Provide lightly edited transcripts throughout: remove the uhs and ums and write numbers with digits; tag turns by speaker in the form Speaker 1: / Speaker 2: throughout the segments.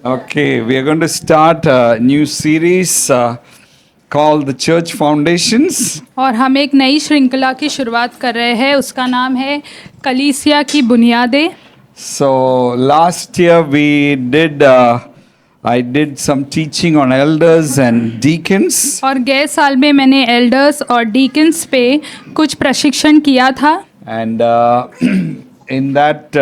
Speaker 1: Okay, we are going to start a new series called the Church Foundations.
Speaker 2: और हम एक नई श्रृंखला की शुरुआत कर रहे हैं, उसका नाम है कलीसिया की बुनियादें।
Speaker 1: So last year I did some teaching on elders and deacons.
Speaker 2: और गए साल में मैंने एल्डर्स और डीकन्स पे कुछ प्रशिक्षण किया था।
Speaker 1: And in that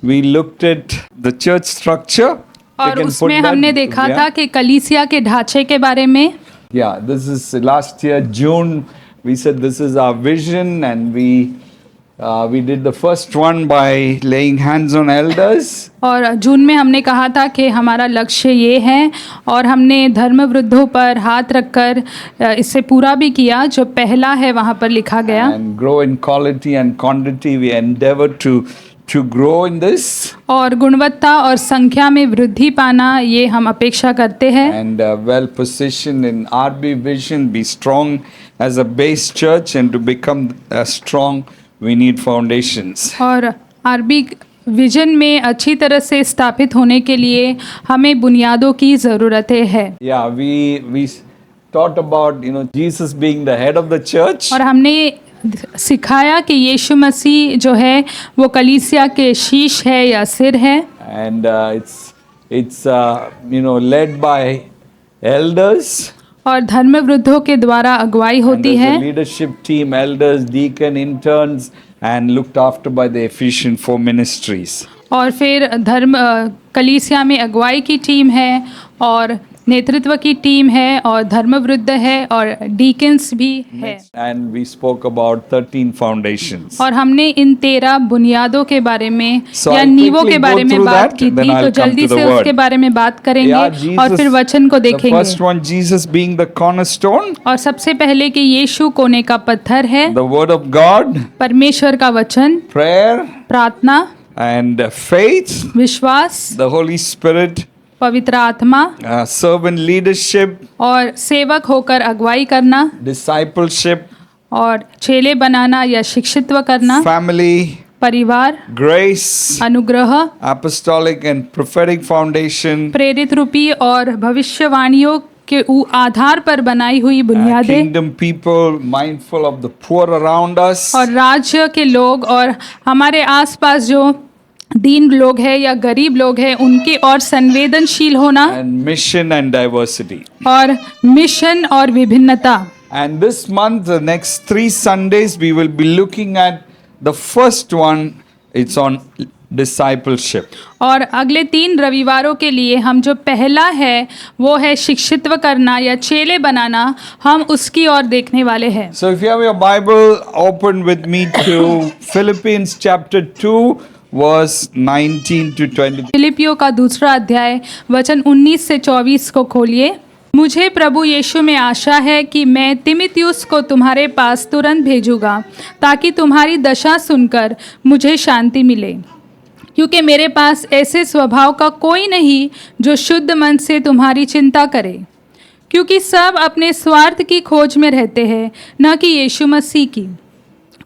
Speaker 1: we looked at the church structure.
Speaker 2: और उसमें हमने देखा था कि कलीसिया के ढांचे के बारे में।
Speaker 1: Yeah, this is last year June. We said this is our vision, and we did the first one by laying hands on elders.
Speaker 2: और जून में हमने कहा था कि हमारा लक्ष्य ये है, और हमने धर्म वृद्धों पर हाथ रखकर इसे पूरा भी किया। जो पहला है वहाँ पर लिखा गया,
Speaker 1: And grow in quality and quantity. We endeavor to grow in this.
Speaker 2: और गुणवत्ता और संख्या में वृद्धि पाना ये हम अपेक्षा करते हैं।
Speaker 1: And well positioned in RB vision, be strong as a base church, and to become strong we need foundations.
Speaker 2: और आरबी विजन में अच्छी तरह से स्थापित होने के लिए हमें बुनियादों की ज़रूरत है।
Speaker 1: Yeah, we taught about Jesus being the head of the church.
Speaker 2: और हमने सिखाया कि यीशु मसीह जो है वो कलीसिया के शीश है या सिर है।
Speaker 1: And it's led by elders.
Speaker 2: और धर्म वृद्धों के द्वारा अगुवाई होती
Speaker 1: And
Speaker 2: है।
Speaker 1: there's a leadership team, elders, deacon, interns, and looked after by the Ephesian 4 ministries.
Speaker 2: और फिर कलीसिया में अगुवाई की टीम है, और नेतृत्व की टीम है, और धर्मवृद्ध है, और डीकन्स भी है।
Speaker 1: And we spoke about 13 foundations.
Speaker 2: और हमने इन 13 बुनियादों के बारे में
Speaker 1: So
Speaker 2: या
Speaker 1: I'll
Speaker 2: नींवों
Speaker 1: quickly
Speaker 2: के
Speaker 1: go
Speaker 2: बारे में
Speaker 1: through
Speaker 2: बात
Speaker 1: that,
Speaker 2: की
Speaker 1: then
Speaker 2: थी,
Speaker 1: I'll
Speaker 2: तो
Speaker 1: come
Speaker 2: जल्दी
Speaker 1: to the
Speaker 2: से
Speaker 1: word.
Speaker 2: उसके बारे में बात करेंगे।
Speaker 1: Yeah,
Speaker 2: और फिर वचन को
Speaker 1: the
Speaker 2: देखेंगे।
Speaker 1: first one, Jesus being the cornerstone,
Speaker 2: और सबसे पहले कि यीशु कोने का पत्थर है,
Speaker 1: the word of God,
Speaker 2: परमेश्वर का वचन,
Speaker 1: prayer,
Speaker 2: प्रार्थना,
Speaker 1: and faith,
Speaker 2: विश्वास,
Speaker 1: the Holy Spirit,
Speaker 2: पवित्र आत्मा,
Speaker 1: servant leadership,
Speaker 2: और सेवक होकर अगुवाई करना,
Speaker 1: discipleship,
Speaker 2: और चेले बनाना या शिक्षित्व करना,
Speaker 1: family,
Speaker 2: परिवार,
Speaker 1: grace,
Speaker 2: अनुग्रह,
Speaker 1: apostolic and prophetic foundation,
Speaker 2: प्रेरित रूपी और भविष्यवाणियों के आधार पर बनाई हुई बुनियादें,
Speaker 1: kingdom people, mindful of the poor around us,
Speaker 2: और राज्य के लोग और हमारे आसपास जो दीन लोग हैं या गरीब लोग हैं उनके और संवेदनशील होना,
Speaker 1: and mission and diversity.
Speaker 2: और मिशन और विभिन्नता।
Speaker 1: And this month, the next 3 Sundays, we will be looking at the first one. It's on discipleship.
Speaker 2: और अगले 3 रविवारों के लिए हम जो पहला है वो है शिक्षित्व करना या चेले बनाना, हम उसकी ओर देखने वाले हैं।
Speaker 1: So if you have your Bible, open with me to Philippians chapter 2, verse 19 to 20.
Speaker 2: फिलिपियों का दूसरा अध्याय वचन 19 से 24 को खोलिए। मुझे प्रभु यीशु में आशा है कि मैं तीमुथियुस को तुम्हारे पास तुरंत भेजूंगा, ताकि तुम्हारी दशा सुनकर मुझे शांति मिले, क्योंकि मेरे पास ऐसे स्वभाव का कोई नहीं जो शुद्ध मन से तुम्हारी चिंता करे, क्योंकि सब अपने स्वार्थ की खोज में रहते हैं, न कि यीशु मसीह की।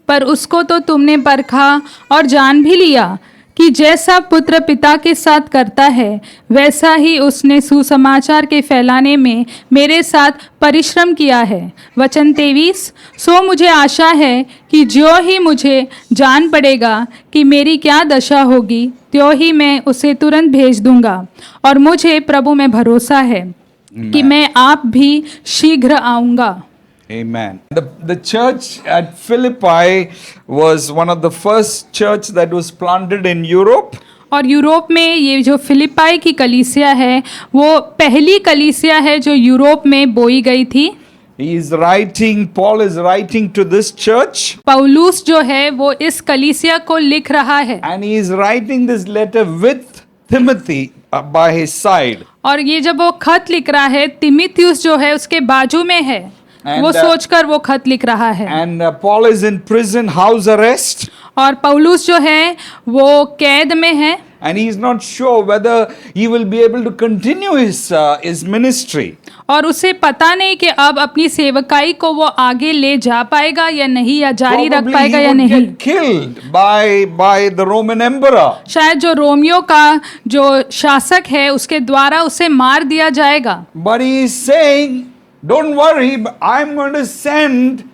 Speaker 2: पर उसको तो तुमने परखा और जान भी लिया कि जैसा पुत्र पिता के साथ करता है, वैसा ही उसने सुसमाचार के फैलाने में मेरे साथ परिश्रम किया है। वचन 23, सो मुझे आशा है कि जो ही मुझे जान पड़ेगा कि मेरी क्या दशा होगी, त्यों ही मैं उसे तुरंत भेज दूंगा। और मुझे प्रभु में भरोसा है कि मैं आप भी शीघ्र आऊँगा।
Speaker 1: Amen. The church at Philippi was one of the first church that was planted in Europe.
Speaker 2: और यूरोप में ये जो फिलिपाई की कलीसिया है वो पहली कलीसिया है जो यूरोप में बोई गई थी।
Speaker 1: Paul is writing to this church.
Speaker 2: पौलुस जो है वो इस कलीसिया को लिख रहा है।
Speaker 1: And he is writing this letter with Timothy by his side.
Speaker 2: और ये जब वो खत लिख रहा है, तीमुथियुस जो है उसके बाजू में है, वो सोचकर वो खत लिख रहा है।
Speaker 1: And Paul is in prison, house arrest.
Speaker 2: और पौलुस जो है वो कैद में है।
Speaker 1: and he is not sure whether he will be able to continue his ministry.
Speaker 2: और उसे पता नहीं कि अब अपनी सेवकाई को वो आगे ले जा पाएगा या नहीं, या जारी रख
Speaker 1: Probably
Speaker 2: पाएगा
Speaker 1: he
Speaker 2: या
Speaker 1: would
Speaker 2: नहीं।
Speaker 1: get killed by the Roman emperor.
Speaker 2: शायद जो रोमियो का जो शासक है उसके द्वारा उसे मार दिया जाएगा।
Speaker 1: But he is saying, don't worry, I'm going to send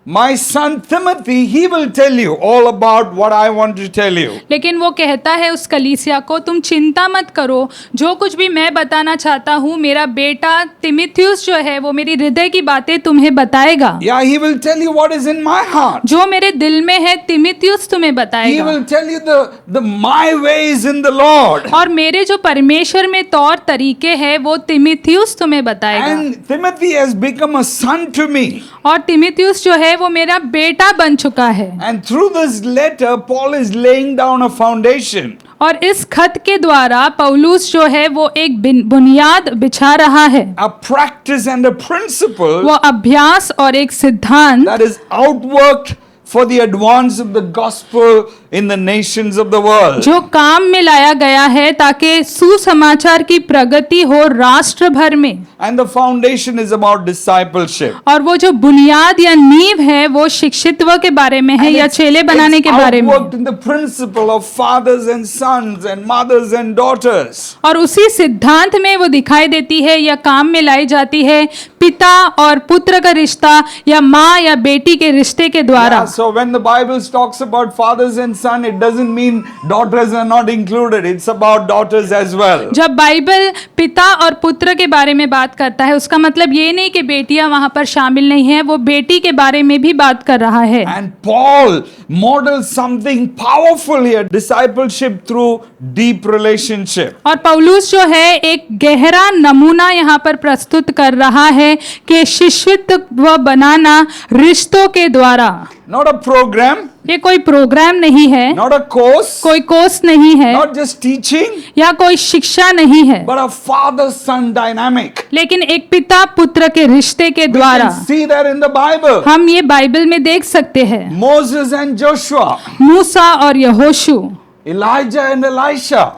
Speaker 1: my son Timothy. He will tell you all about what I want to tell you.
Speaker 2: लेकिन वो कहता है उस कलीसिया को, तुम चिंता मत करो, जो कुछ भी मैं बताना चाहता हूँ मेरा बेटा तिमिथियुस जो है वो मेरी हृदय की बातें तुम्हें बताएगा।
Speaker 1: Yeah, he will tell you what is in my heart.
Speaker 2: जो मेरे दिल में है तिमिथियुस तुम्हें
Speaker 1: He
Speaker 2: बताएगा।
Speaker 1: will tell you the my ways in the Lord.
Speaker 2: और मेरे जो परमेश्वर में तौर तरीके हैं वो तिमिथियुस तुम्हें बताएगा।
Speaker 1: And Timothy has become a son to me.
Speaker 2: और तिमिथियुस जो है वो मेरा बेटा बन चुका है।
Speaker 1: And through this letter, Paul is laying down a foundation.
Speaker 2: और इस खत के द्वारा पौलुस जो है वो एक बुनियाद बिछा रहा है,
Speaker 1: A practice and a principle
Speaker 2: वो अभ्यास और एक सिद्धांत
Speaker 1: that is outworked for the advance of the gospel in the nations of the world.
Speaker 2: जो काम में लाया गया है ताकि सुसमाचार की प्रगति हो राष्ट्र भर में।
Speaker 1: And the foundation is about discipleship.
Speaker 2: और वो जो बुनियाद या नींव है वो शिक्षित्व के बारे में है, या चेले बनाने के बारे में।
Speaker 1: Outworked in the principle of fathers and sons and mothers and daughters.
Speaker 2: और उसी सिद्धांत में वो दिखाई देती है या काम में लाई जाती है पिता और पुत्र का रिश्ता या माँ या बेटी के रिश्ते के द्वारा।
Speaker 1: Yeah, so when the Bible talks about fathers and son, it doesn't mean daughters are not included. It's about daughters as well.
Speaker 2: जब बाइबल पिता और पुत्र के बारे में बात करता है उसका मतलब ये नहीं कि बेटियां वहां पर शामिल नहीं है, वो बेटी के बारे में भी बात कर रहा है।
Speaker 1: And Paul models something powerful here, discipleship through deep relationship.
Speaker 2: और पौलुस जो है एक गहरा नमूना यहाँ पर प्रस्तुत कर रहा है कि शिष्यत्व बनाना रिश्तों के द्वारा।
Speaker 1: Not a program,
Speaker 2: ये कोई प्रोग्राम नहीं है,
Speaker 1: not a course,
Speaker 2: कोई कोर्स नहीं है,
Speaker 1: not just teaching,
Speaker 2: या कोई शिक्षा नहीं है,
Speaker 1: but a father-son dynamic.
Speaker 2: लेकिन एक पिता पुत्र के रिश्ते के
Speaker 1: We
Speaker 2: द्वारा।
Speaker 1: can see that in the Bible.
Speaker 2: हम ये बाइबल में देख सकते हैं,
Speaker 1: Moses and Joshua,
Speaker 2: मूसा और यहोशू,
Speaker 1: Elijah and Elisha,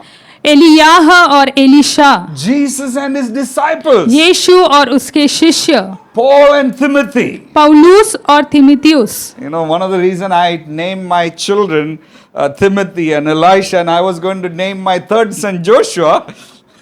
Speaker 2: एलियाह और Elisha,
Speaker 1: Jesus and his disciples,
Speaker 2: यीशु और उसके शिष्य,
Speaker 1: Paul and Timothy.
Speaker 2: पौलुस और तिमिथियुस।
Speaker 1: You know, one of the reason I named my children Timothy and Elisha, and I was going to name my third son Joshua.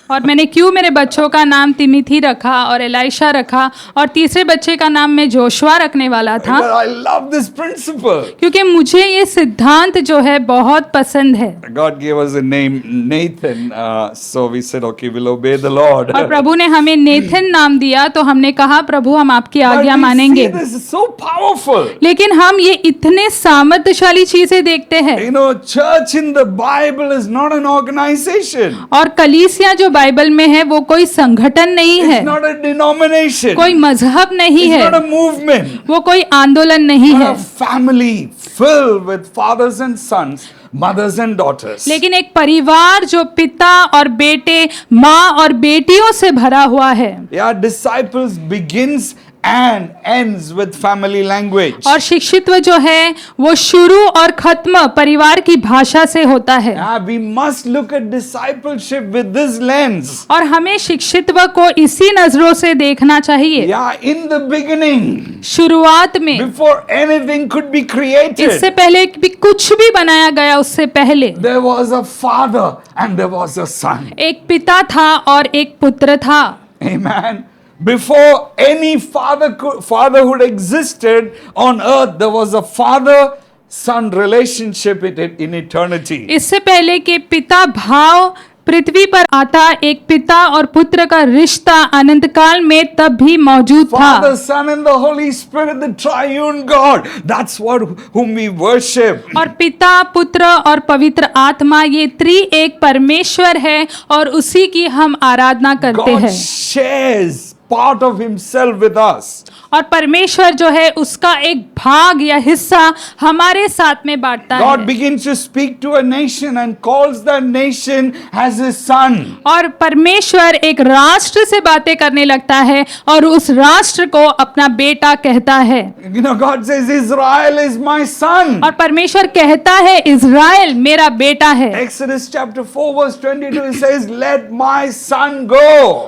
Speaker 2: और मैंने क्यों मेरे बच्चों का नाम तिमिथी रखा और एलाइशा रखा और तीसरे बच्चे का नाम मैं जोशुआ रखने वाला था,
Speaker 1: Because I love this principle.
Speaker 2: क्योंकि मुझे ये सिद्धांत जो है बहुत पसंद है।
Speaker 1: God gave us a name Nathan, so we said, okay, we'll obey the Lord.
Speaker 2: और प्रभु ने हमें नेथन नाम दिया तो हमने कहा प्रभु हम आपकी
Speaker 1: But
Speaker 2: आज्ञा
Speaker 1: we
Speaker 2: मानेंगे।
Speaker 1: see this is so powerful.
Speaker 2: लेकिन हम ये इतने सामर्थ्यशाली चीजें देखते हैं।
Speaker 1: You know, church in the Bible is not an organization.
Speaker 2: और कलीसिया जो बाइबल में है वो कोई संगठन नहीं है,
Speaker 1: It's not a denomination.
Speaker 2: कोई मजहब नहीं
Speaker 1: It's
Speaker 2: है,
Speaker 1: not a movement.
Speaker 2: वो कोई आंदोलन नहीं
Speaker 1: But
Speaker 2: है,
Speaker 1: a family filled with fathers and sons, mothers and daughters.
Speaker 2: लेकिन एक परिवार जो पिता और बेटे, माँ और बेटियों से भरा हुआ है।
Speaker 1: Yeah, disciples begins and ends with family language.
Speaker 2: और शिक्षित्व जो है वो शुरू और खत्म परिवार की भाषा से होता है।
Speaker 1: Yeah, we must look at discipleship with this lens.
Speaker 2: और हमें शिक्षित्व को इसी नजरों से देखना चाहिए।
Speaker 1: Yeah, in the beginning,
Speaker 2: शुरुआत में,
Speaker 1: before anything could be created,
Speaker 2: इससे पहले भी कुछ भी बनाया गया उससे पहले
Speaker 1: there was a father and there was a son.
Speaker 2: एक पिता था और एक पुत्र था।
Speaker 1: Amen. Before any fatherhood existed on earth, there was a father-son relationship in eternity.
Speaker 2: इससे पहले कि पिता भाव पृथ्वी पर आता, एक पिता और पुत्र का रिश्ता अनंत काल में तब भी मौजूद था।
Speaker 1: Father, Son, and the Holy Spirit, the triune God. That's whom we worship.
Speaker 2: और पिता, पुत्र और पवित्र आत्मा ये त्रिएक परमेश्वर है और उसी की हम आराधना करते
Speaker 1: God
Speaker 2: हैं।
Speaker 1: shares part of himself with us.
Speaker 2: और परमेश्वर जो है उसका एक भाग या हिस्सा हमारे साथ में बांटता
Speaker 1: God
Speaker 2: है।
Speaker 1: begins to speak to a nation and calls that nation as his son.
Speaker 2: और परमेश्वर एक राष्ट्र से बातें करने लगता है और उस राष्ट्र को अपना बेटा कहता है।
Speaker 1: You know, God says, Israel is my son.
Speaker 2: और परमेश्वर कहता है इज़राइल मेरा बेटा है।
Speaker 1: Exodus chapter 4 verse 22, it says, let my son go.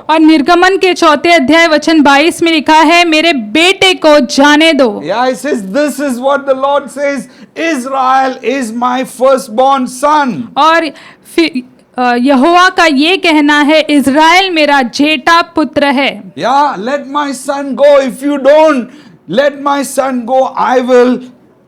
Speaker 2: और निर्गमन के 4 अध्याय वचन 22 में लिखा है मेरे बेटे को जाने दो।
Speaker 1: Yeah, it says, this is what the Lord says, Israel is my firstborn son.
Speaker 2: और फिर यहोवा का ये कहना है इज़राइल मेरा जेठा पुत्र है।
Speaker 1: Yeah, let my son go. If you don't let my son go, I will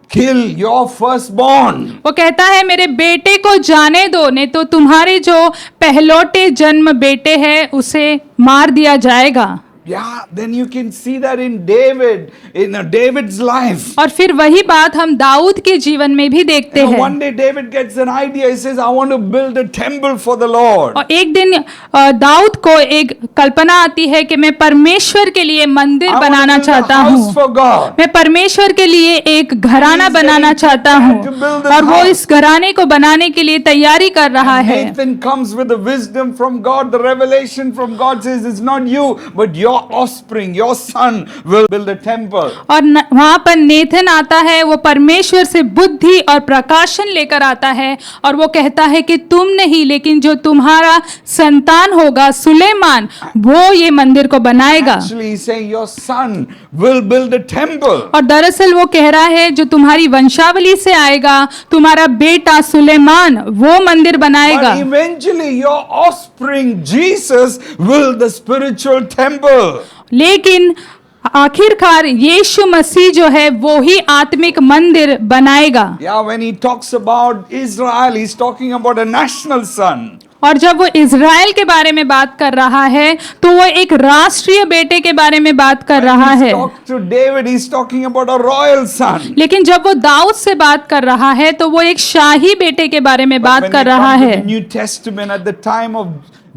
Speaker 1: kill your firstborn.
Speaker 2: वो कहता है मेरे बेटे को जाने दो, नहीं तो तुम्हारे जो पहलौटे जन्म बेटे हैं उसे मार दिया जाएगा।
Speaker 1: Yeah, then you can see that in David, in David's life.
Speaker 2: और फिर वही बात हम दाऊद के जीवन में भी देखते
Speaker 1: You know,
Speaker 2: हैं।
Speaker 1: one day David gets an idea. He says, I want to build a temple for the Lord.
Speaker 2: और एक दिन दाऊद को एक कल्पना आती है कि मैं परमेश्वर के लिए मंदिर
Speaker 1: I want to
Speaker 2: banana
Speaker 1: build a
Speaker 2: चाहता
Speaker 1: house
Speaker 2: हूँ,
Speaker 1: for God.
Speaker 2: मैं परमेश्वर के लिए एक घराना
Speaker 1: He's
Speaker 2: बनाना
Speaker 1: getting
Speaker 2: चाहता
Speaker 1: prepared
Speaker 2: हूँ
Speaker 1: to build this
Speaker 2: और वो
Speaker 1: house.
Speaker 2: इस घराने को बनाने के लिए तैयारी कर रहा है।
Speaker 1: Nathan comes with the wisdom from God, the revelation from God says, it's not you, but your offspring, your son will build a temple.
Speaker 2: और वहां पर नेथन आता है, वो परमेश्वर से बुद्धि और प्रकाशन लेकर आता है और वो कहता है कि तुम नहीं लेकिन जो तुम्हारा संतान होगा सुलेमान वो ये मंदिर को बनाएगा।
Speaker 1: Actually, he's saying your son will build a temple.
Speaker 2: और दरअसल वो कह रहा है जो तुम्हारी वंशावली से आएगा तुम्हारा बेटा सुलेमान वो मंदिर बनाएगा।
Speaker 1: But eventually your offspring, Jesus, will the spiritual temple.
Speaker 2: लेकिन आखिरकार यीशु मसीह जो है वो ही आत्मिक मंदिर बनाएगा।
Speaker 1: Yeah, when he talks about Israel, he's talking about a national son.
Speaker 2: और जब वो इज़राइल के बारे में बात कर रहा है तो वो एक राष्ट्रीय बेटे के बारे में बात कर रहा
Speaker 1: When he
Speaker 2: है।
Speaker 1: talks to David, he's talking about a royal son.
Speaker 2: लेकिन जब वो दाऊद से बात कर रहा है तो वो एक शाही बेटे के बारे में
Speaker 1: But
Speaker 2: बात
Speaker 1: when
Speaker 2: कर
Speaker 1: we
Speaker 2: रहा
Speaker 1: come to
Speaker 2: है।
Speaker 1: the New Testament, at the time of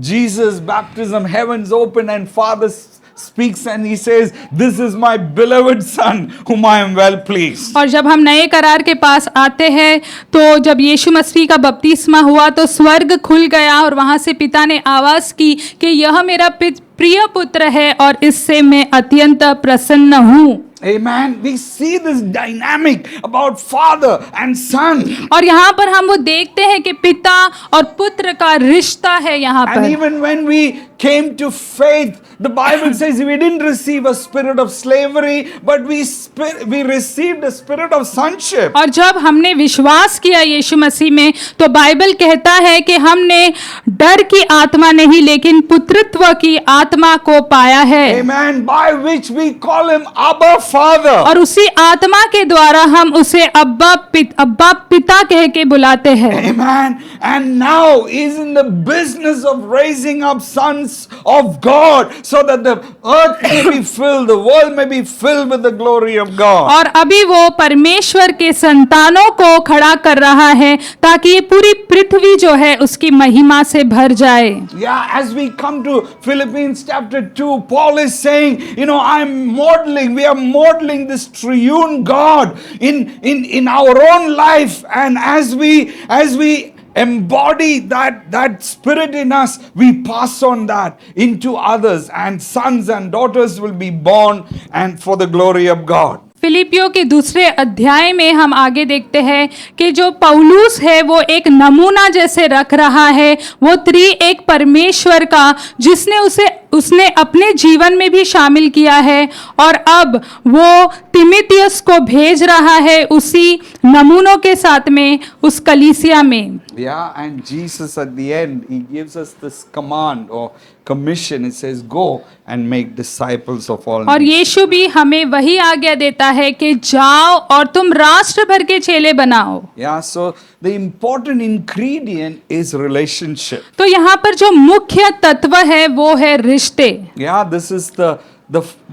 Speaker 1: Jesus' baptism, heavens open and Father speaks and he says, this is my beloved son whom I am well pleased.
Speaker 2: और जब हम नए करार के पास आते हैं तो जब यीशु मसीह का बपतिस्मा हुआ तो स्वर्ग खुल गया और वहां से पिता ने आवाज की कि यह मेरा प्रिय पुत्र है और इससे मैं अत्यंत प्रसन्न हूँ।
Speaker 1: Amen. We see this dynamic about father and son.
Speaker 2: और यहाँ पर हम वो देखते हैं कि पिता और पुत्र का रिश्ता है यहाँ
Speaker 1: And
Speaker 2: पर।
Speaker 1: even when we came to faith, the Bible says we didn't receive a spirit of slavery, but we received a spirit of sonship.
Speaker 2: और जब हमने विश्वास किया यीशु मसीह में तो बाइबल कहता है कि हमने डर की आत्मा नहीं लेकिन पुत्रत्व की आत्मा को पाया है।
Speaker 1: Amen. By which we call him Abba Father.
Speaker 2: और उसी आत्मा के द्वारा हम उसे अब्बा पिता कह के बुलाते हैं।
Speaker 1: Amen. And now he's in the business of raising up sons of God so that the earth may be filled, the world may be filled with the glory of God.
Speaker 2: और अभी वो परमेश्वर के संतानों को खड़ा कर रहा है ताकि ये पूरी पृथ्वी जो है उसकी महिमा से भर जाए।
Speaker 1: Yeah, as we come to Philippians chapter 2, Paul is saying, we are modeling this triune God in our own life, and as we embody that spirit in us, we pass on that into others, and sons and daughters will be born and for the glory of God.
Speaker 2: फिलिपियों के दूसरे अध्याय में हम आगे देखते हैं कि जो पौलुस है वो एक नमूना जैसे रख रहा है वो त्रिएक परमेश्वर का जिसने उसने अपने जीवन में भी शामिल किया है और अब वो तिमिथियुस को भेज रहा है उसी नमूनों के साथ में उस कलीसिया में।
Speaker 1: Yeah, and Jesus at the end, he gives us this command or commission. It says, go and make disciples of all
Speaker 2: और
Speaker 1: nations.
Speaker 2: यीशु भी हमें वही आज्ञा देता है कि जाओ और तुम राष्ट्र भर के चेले बनाओ।
Speaker 1: Yeah, so the important ingredient is relationship.
Speaker 2: तो यहाँ पर जो मुख्य तत्व है वो है रिश्ते।
Speaker 1: Yeah, this is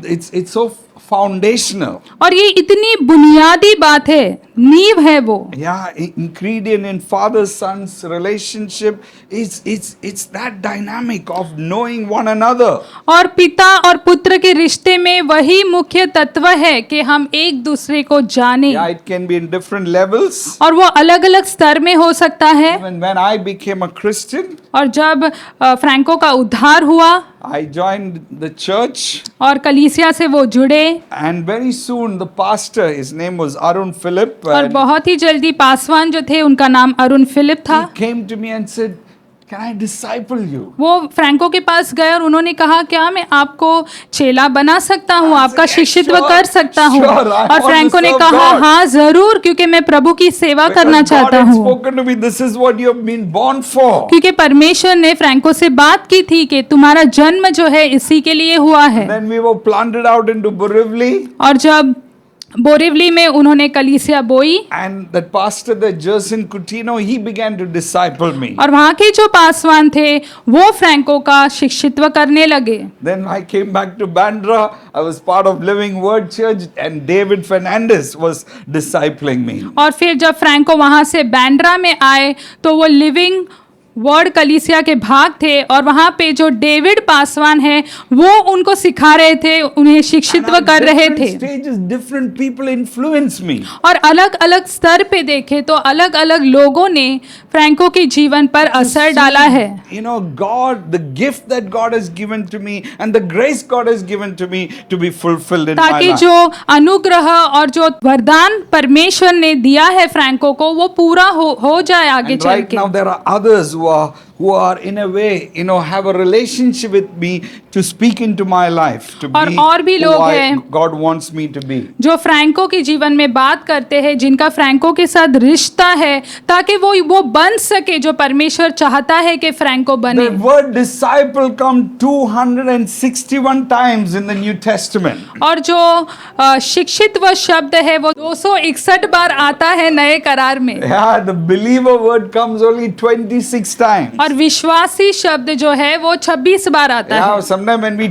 Speaker 1: it's so foundational.
Speaker 2: और ये इतनी बुनियादी बात है, नींव है वो।
Speaker 1: Yeah, ingredient in father-son's relationship is it's that dynamic of knowing one another.
Speaker 2: और पिता और पुत्र के रिश्ते में वही मुख्य तत्व है कि हम एक दूसरे को जाने।
Speaker 1: Yeah, it can be in different levels.
Speaker 2: और वो अलग अलग स्तर में हो सकता है।
Speaker 1: Even when I became a Christian,
Speaker 2: और जब फ्रैंको का उद्धार हुआ
Speaker 1: I joined the church,
Speaker 2: और कलीसिया से वो जुड़े,
Speaker 1: and very soon the pastor, his name was Arun Philip,
Speaker 2: और
Speaker 1: and
Speaker 2: बहुत ही जल्दी पासवान जो थे उनका नाम अरुण फिलिप था।
Speaker 1: he came to me and said, "Can I disciple you?"
Speaker 2: वो फ्रैंको के पास गए और उन्होंने कहा क्या मैं आपको चेला बना सकता हूँ, आपका शिष्यत्व कर सकता हूँ? और फ्रैंको ने कहा हाँ जरूर, क्योंकि मैं प्रभु की सेवा करना
Speaker 1: Because God
Speaker 2: चाहता
Speaker 1: had
Speaker 2: हूँ।
Speaker 1: spoken to me, this is what you have been born for.
Speaker 2: क्योंकि परमेश्वर ने फ्रैंको से बात की थी कि तुम्हारा जन्म जो है इसी के लिए हुआ है।
Speaker 1: Then we were planted out into Borivali,
Speaker 2: और जब बोरिवली में उन्होंने कलीसिया बोई
Speaker 1: and that pastor, the Jerson Coutinho, he began to disciple me.
Speaker 2: और वहाँ के जो पासवान थे वो फ्रैंको का शिक्षित्व करने लगे।
Speaker 1: Then I came back to Bandra. I was part of Living Word Church, and David Fernandez was discipling me.
Speaker 2: और फिर जब फ्रैंको वहाँ से बैंड्रा में आए तो वो लिविंग वर्ड कलीसिया के भाग थे और वहाँ पे जो डेविड पासवान है वो उनको सिखा रहे थे, उन्हें शिक्षित्व
Speaker 1: And
Speaker 2: कर
Speaker 1: at
Speaker 2: रहे
Speaker 1: different
Speaker 2: थे।
Speaker 1: stages, different people influenced me.
Speaker 2: और अलग अलग स्तर पे देखे तो अलग अलग लोगों ने फ्रैंको के जीवन पर असर डाला है।
Speaker 1: You know, God, the gift that God has given to me and the grace God has given to me to be fulfilled in my
Speaker 2: ताकि
Speaker 1: life.
Speaker 2: जो अनुग्रह और जो वरदान परमेश्वर ने दिया है फ्रैंको को वो पूरा हो जाए आगे
Speaker 1: And
Speaker 2: चल
Speaker 1: right
Speaker 2: के।
Speaker 1: now there are others who are in a way, you know, have a relationship with me to speak into my life, to be
Speaker 2: और भी
Speaker 1: who
Speaker 2: लोग हैं
Speaker 1: God wants me to be.
Speaker 2: जो Franco के जीवन में बात करते हैं, जिनका फ्रैंको के साथ रिश्ता है, ताकि वो बन सके जो परमेश्वर चाहता है कि फ्रैंको बने।
Speaker 1: The word disciple come 261 times in the New Testament.
Speaker 2: और जो शिक्षित व शब्द है वो 261 बार आता है नए करार में।
Speaker 1: Yeah, the believer word comes only 26 times.
Speaker 2: और विश्वासी शब्द जो है वो 26 बार आता
Speaker 1: Yeah,
Speaker 2: है।
Speaker 1: sometimes when we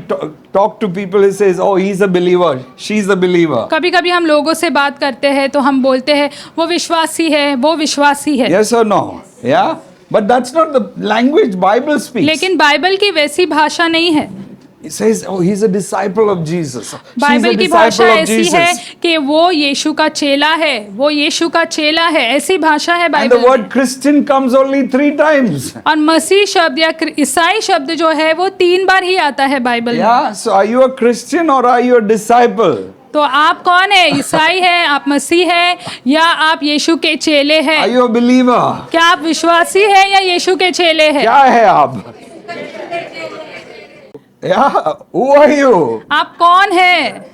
Speaker 1: talk to people, he says, "Oh, he's a believer, she's a believer."
Speaker 2: कभी कभी हम लोगों से बात करते हैं तो हम बोलते हैं वो विश्वासी है, वो विश्वासी है।
Speaker 1: Yes or no? Yeah, but that's not the language Bible speaks.
Speaker 2: लेकिन बाइबल की वैसी भाषा नहीं है।
Speaker 1: He says, "Oh, he's a disciple of Jesus. She's a
Speaker 2: Bible की भाषा
Speaker 1: disciple of
Speaker 2: ऐसी है
Speaker 1: Jesus."
Speaker 2: कि वो यीशु का चेला है, वो यीशु का चेला है, ऐसी भाषा है
Speaker 1: And the
Speaker 2: बाइबल
Speaker 1: word
Speaker 2: में।
Speaker 1: Christian comes only 3 times.
Speaker 2: और मसीह शब्द या ईसाई शब्द जो है वो 3 बार ही आता है बाइबल में।
Speaker 1: Yeah, so are you a Christian or are you a disciple?
Speaker 2: तो आप कौन है? ईसाई है, आप मसीह है, या आप यीशु के चेले हैं?
Speaker 1: Are you a believer?
Speaker 2: क्या आप विश्वासी हैं या यीशु के चेले हैं?
Speaker 1: क्या है आप? Yeah, who are you?
Speaker 2: आप कौन है?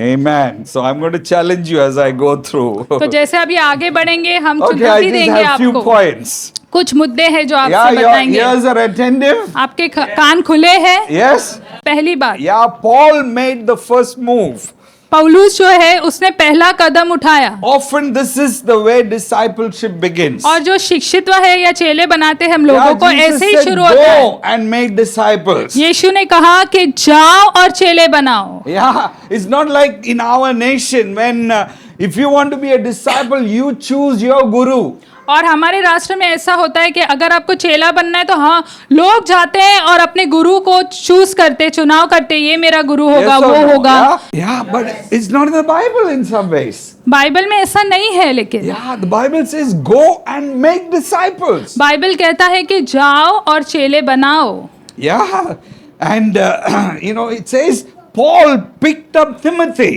Speaker 1: Amen. So I'm going to challenge you as I go through.
Speaker 2: तो जैसे अभी आगे बढ़ेंगे हम
Speaker 1: Okay, I
Speaker 2: चुनौती
Speaker 1: just
Speaker 2: देंगे
Speaker 1: have few
Speaker 2: आपको।
Speaker 1: points.
Speaker 2: कुछ मुद्दे हैं जो
Speaker 1: Yeah,
Speaker 2: आपसे
Speaker 1: your
Speaker 2: बताएंगे।
Speaker 1: ears are attentive.
Speaker 2: आपके कान खुले हैं?
Speaker 1: Yes.
Speaker 2: पहली बात,
Speaker 1: Yeah, Paul made the first move.
Speaker 2: पौलुस जो है उसने पहला कदम उठाया।
Speaker 1: Often this is the way discipleship begins.
Speaker 2: और जो शिक्षित्व है या चेले बनाते हैं हम लोगों को,
Speaker 1: Jesus
Speaker 2: ऐसे ही
Speaker 1: said,
Speaker 2: शुरू होता है।
Speaker 1: "Go and make disciples."
Speaker 2: यीशु ने कहा कि जाओ और चेले बनाओ।
Speaker 1: Yeah, it's not like in our nation when if you want to be a disciple, you choose your guru.
Speaker 2: और हमारे राष्ट्र में ऐसा होता है कि अगर आपको चेला बनना है तो हाँ, लोग जाते हैं और अपने गुरु को चूज करते, चुनाव करते, ये मेरा गुरु होगा,
Speaker 1: Yes or
Speaker 2: वो
Speaker 1: no?
Speaker 2: होगा।
Speaker 1: Yeah, but it's not in the Bible in some ways.
Speaker 2: Bible में ऐसा नहीं है, लेकिन
Speaker 1: Yeah, the Bible says go and make disciples.
Speaker 2: Bible कहता है कि जाओ और चेले बनाओ।
Speaker 1: Yeah, and you know, it says Paul picked up Timothy.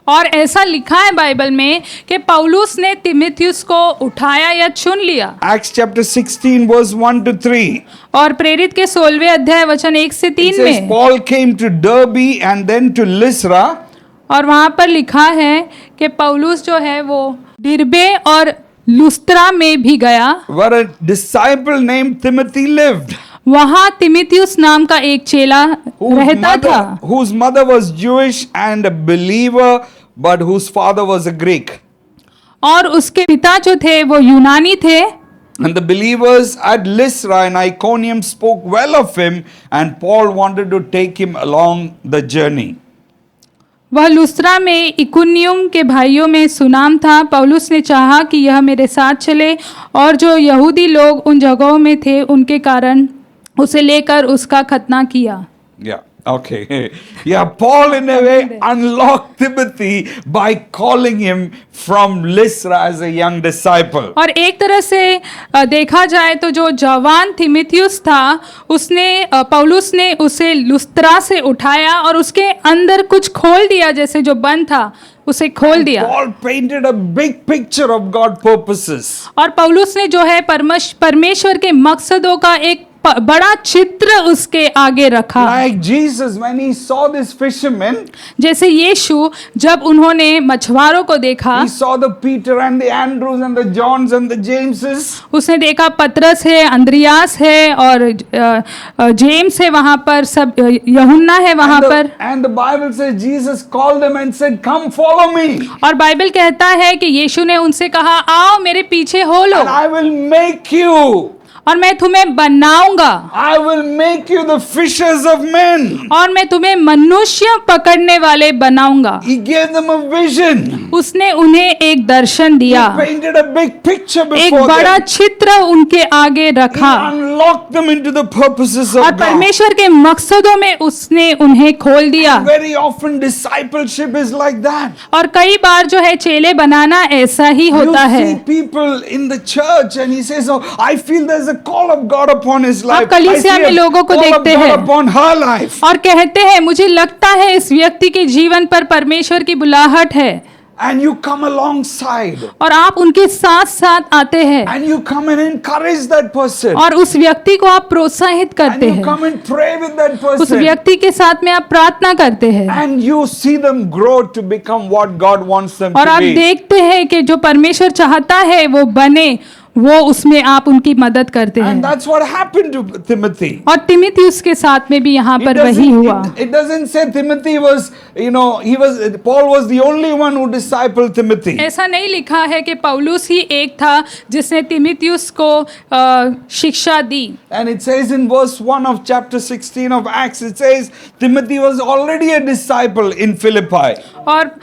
Speaker 2: और ऐसा लिखा है बाइबल में कि पौलुस ने तिमुथियुस को उठाया या चुन लिया।
Speaker 1: Acts chapter 16 verse 1 to 3.
Speaker 2: और प्रेरित के 16वें अध्याय वचन 1 से 3
Speaker 1: It says
Speaker 2: में,
Speaker 1: Paul came to Derbe and then to Lystra.
Speaker 2: और वहां पर लिखा है कि पौलुस जो है वो डिरबे और लुस्त्रा में भी गया,
Speaker 1: Where a disciple named Timothy lived.
Speaker 2: वहां तिमुथियुस नाम का एक चेला रहता था,
Speaker 1: Whose mother was Jewish and a believer, but whose father was a Greek.
Speaker 2: और उसके पिता जो थे वो यूनानी थे।
Speaker 1: And the believers at Lystra and Iconium spoke well of him, and Paul wanted to take him along the journey.
Speaker 2: वह लुस्त्रा में इकुनियुम के भाइयों में सुनाम था। पौलुस ने चाहा कि यह मेरे साथ चले, और जो यहूदी लोग उन जगहों में थे उनके कारण उसे लेकर उसका खतना किया।
Speaker 1: Yeah. Okay. Yeah, Paul in a way unlocked Timothy by calling him from Lystra as a young disciple.
Speaker 2: और एक तरह से देखा जाए तो जो जवान तिमिथियुस था, उसने पौलुस ने उसे लुस्त्रा से उठाया और उसके अंदर कुछ खोल दिया, जैसे जो बंद था उसे खोल दिया।
Speaker 1: Paul painted a big picture of God's purposes.
Speaker 2: और पौलुस ने जो है परमेश्वर के मकसदों का एक बड़ा चित्र उसके आगे रखा।
Speaker 1: Like Jesus when he saw this fishermen,
Speaker 2: जैसे यीशु जब उन्होंने मछुआरों को देखा,
Speaker 1: he saw the Peter and the Andrews and the Johns and the Jameses.
Speaker 2: उसने देखा पतरस है, अंद्रियास है और जेम्स है, वहां पर सब यूहन्ना है वहां पर।
Speaker 1: And the Bible says Jesus called them and said, "Come follow me."
Speaker 2: और बाइबल कहता है कि यीशु ने उनसे कहा, आओ मेरे पीछे हो लो,
Speaker 1: And I will make you.
Speaker 2: और मैं तुम्हें बनाऊंगा,
Speaker 1: I will make you the fishers of men.
Speaker 2: और मैं तुम्हें मनुष्य पकड़ने वाले बनाऊंगा।
Speaker 1: He gave them a vision.
Speaker 2: उसने उन्हें एक दर्शन
Speaker 1: He
Speaker 2: दिया,
Speaker 1: painted a big picture
Speaker 2: एक
Speaker 1: before
Speaker 2: बड़ा
Speaker 1: them.
Speaker 2: चित्र उनके आगे
Speaker 1: He
Speaker 2: रखा,
Speaker 1: unlocked them into the purposes
Speaker 2: और
Speaker 1: of God.
Speaker 2: परमेश्वर के मकसदों में उसने उन्हें खोल दिया।
Speaker 1: Very often discipleship is like that.
Speaker 2: और कई बार जो है चेले बनाना ऐसा ही
Speaker 1: You
Speaker 2: होता है।
Speaker 1: see people in the church and he says, "Oh, I feel there's a call of God upon his life. I see
Speaker 2: कलीसिया में
Speaker 1: a
Speaker 2: लोगों को
Speaker 1: call of
Speaker 2: देखते
Speaker 1: God
Speaker 2: हैं।
Speaker 1: upon her life."
Speaker 2: और कहते हैं मुझे लगता है इस व्यक्ति के जीवन पर परमेश्वर की बुलाहट है,
Speaker 1: And you come alongside
Speaker 2: और आप उनके साथ साथ आते हैं
Speaker 1: and you come and encourage that person.
Speaker 2: और उस व्यक्ति को आप प्रोत्साहित
Speaker 1: And
Speaker 2: करते
Speaker 1: you
Speaker 2: हैं,
Speaker 1: come and pray with that
Speaker 2: उस
Speaker 1: person.
Speaker 2: व्यक्ति के साथ में आप प्रार्थना करते हैं,
Speaker 1: And you see them grow to become what God wants them
Speaker 2: और
Speaker 1: to
Speaker 2: आप
Speaker 1: be.
Speaker 2: देखते हैं कि जो परमेश्वर चाहता है वो बने, वो उसमें आप उनकी मदद करते
Speaker 1: And
Speaker 2: हैं।
Speaker 1: that's what happened to Timothy.
Speaker 2: और तिमिथियुस के साथ में भी यहाँ पर वही हुआ।
Speaker 1: It doesn't say Timothy was, Paul was the only one who discipled Timothy.
Speaker 2: ऐसा नहीं लिखा है कि पौलुस ही एक था जिसने तिमिथियुस को शिक्षा दी।
Speaker 1: And it says in verse 1 of chapter 16 of Acts, it says Timothy was already a disciple in Philippi.
Speaker 2: और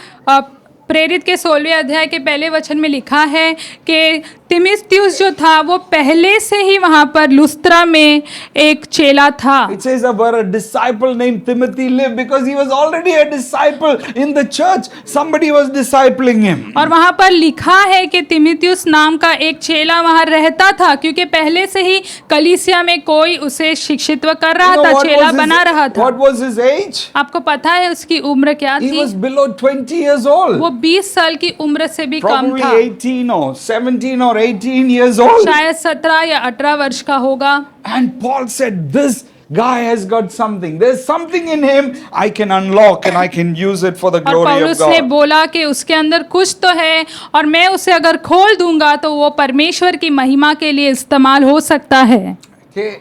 Speaker 2: प्रेरित के 16वें अध्याय के पहले वचन में लिखा है कि तिमिथियुस जो था वो पहले से ही वहां पर लुस्त्रा में एक चेला था।
Speaker 1: It says where a disciple named Timothy lived because he was already a disciple in the church. Somebody was discipling him.
Speaker 2: और वहां पर लिखा है कि तिमिथियुस नाम का एक चेला वहां रहता था, क्योंकि पहले से ही कलीसिया में कोई उसे शिक्षित्व कर रहा था, चेला बना रहा था।
Speaker 1: What was his age?
Speaker 2: आपको पता है उसकी उम्र क्या
Speaker 1: He
Speaker 2: थी?
Speaker 1: was below 20 years old.
Speaker 2: वो 20 साल की उम्र से भी कम
Speaker 1: Probably
Speaker 2: था,
Speaker 1: 18 or 17 or 18 years old.
Speaker 2: शायद 17 या 18 वर्ष का होगा।
Speaker 1: And Paul said, "This guy has got something. There's something in him I can unlock and I can use it for the
Speaker 2: और
Speaker 1: glory of
Speaker 2: पौलुस ने
Speaker 1: God."
Speaker 2: बोला कि उसके अंदर कुछ तो है, और मैं उसे अगर खोल दूंगा तो वो परमेश्वर की महिमा के लिए इस्तेमाल हो सकता है।
Speaker 1: Okay.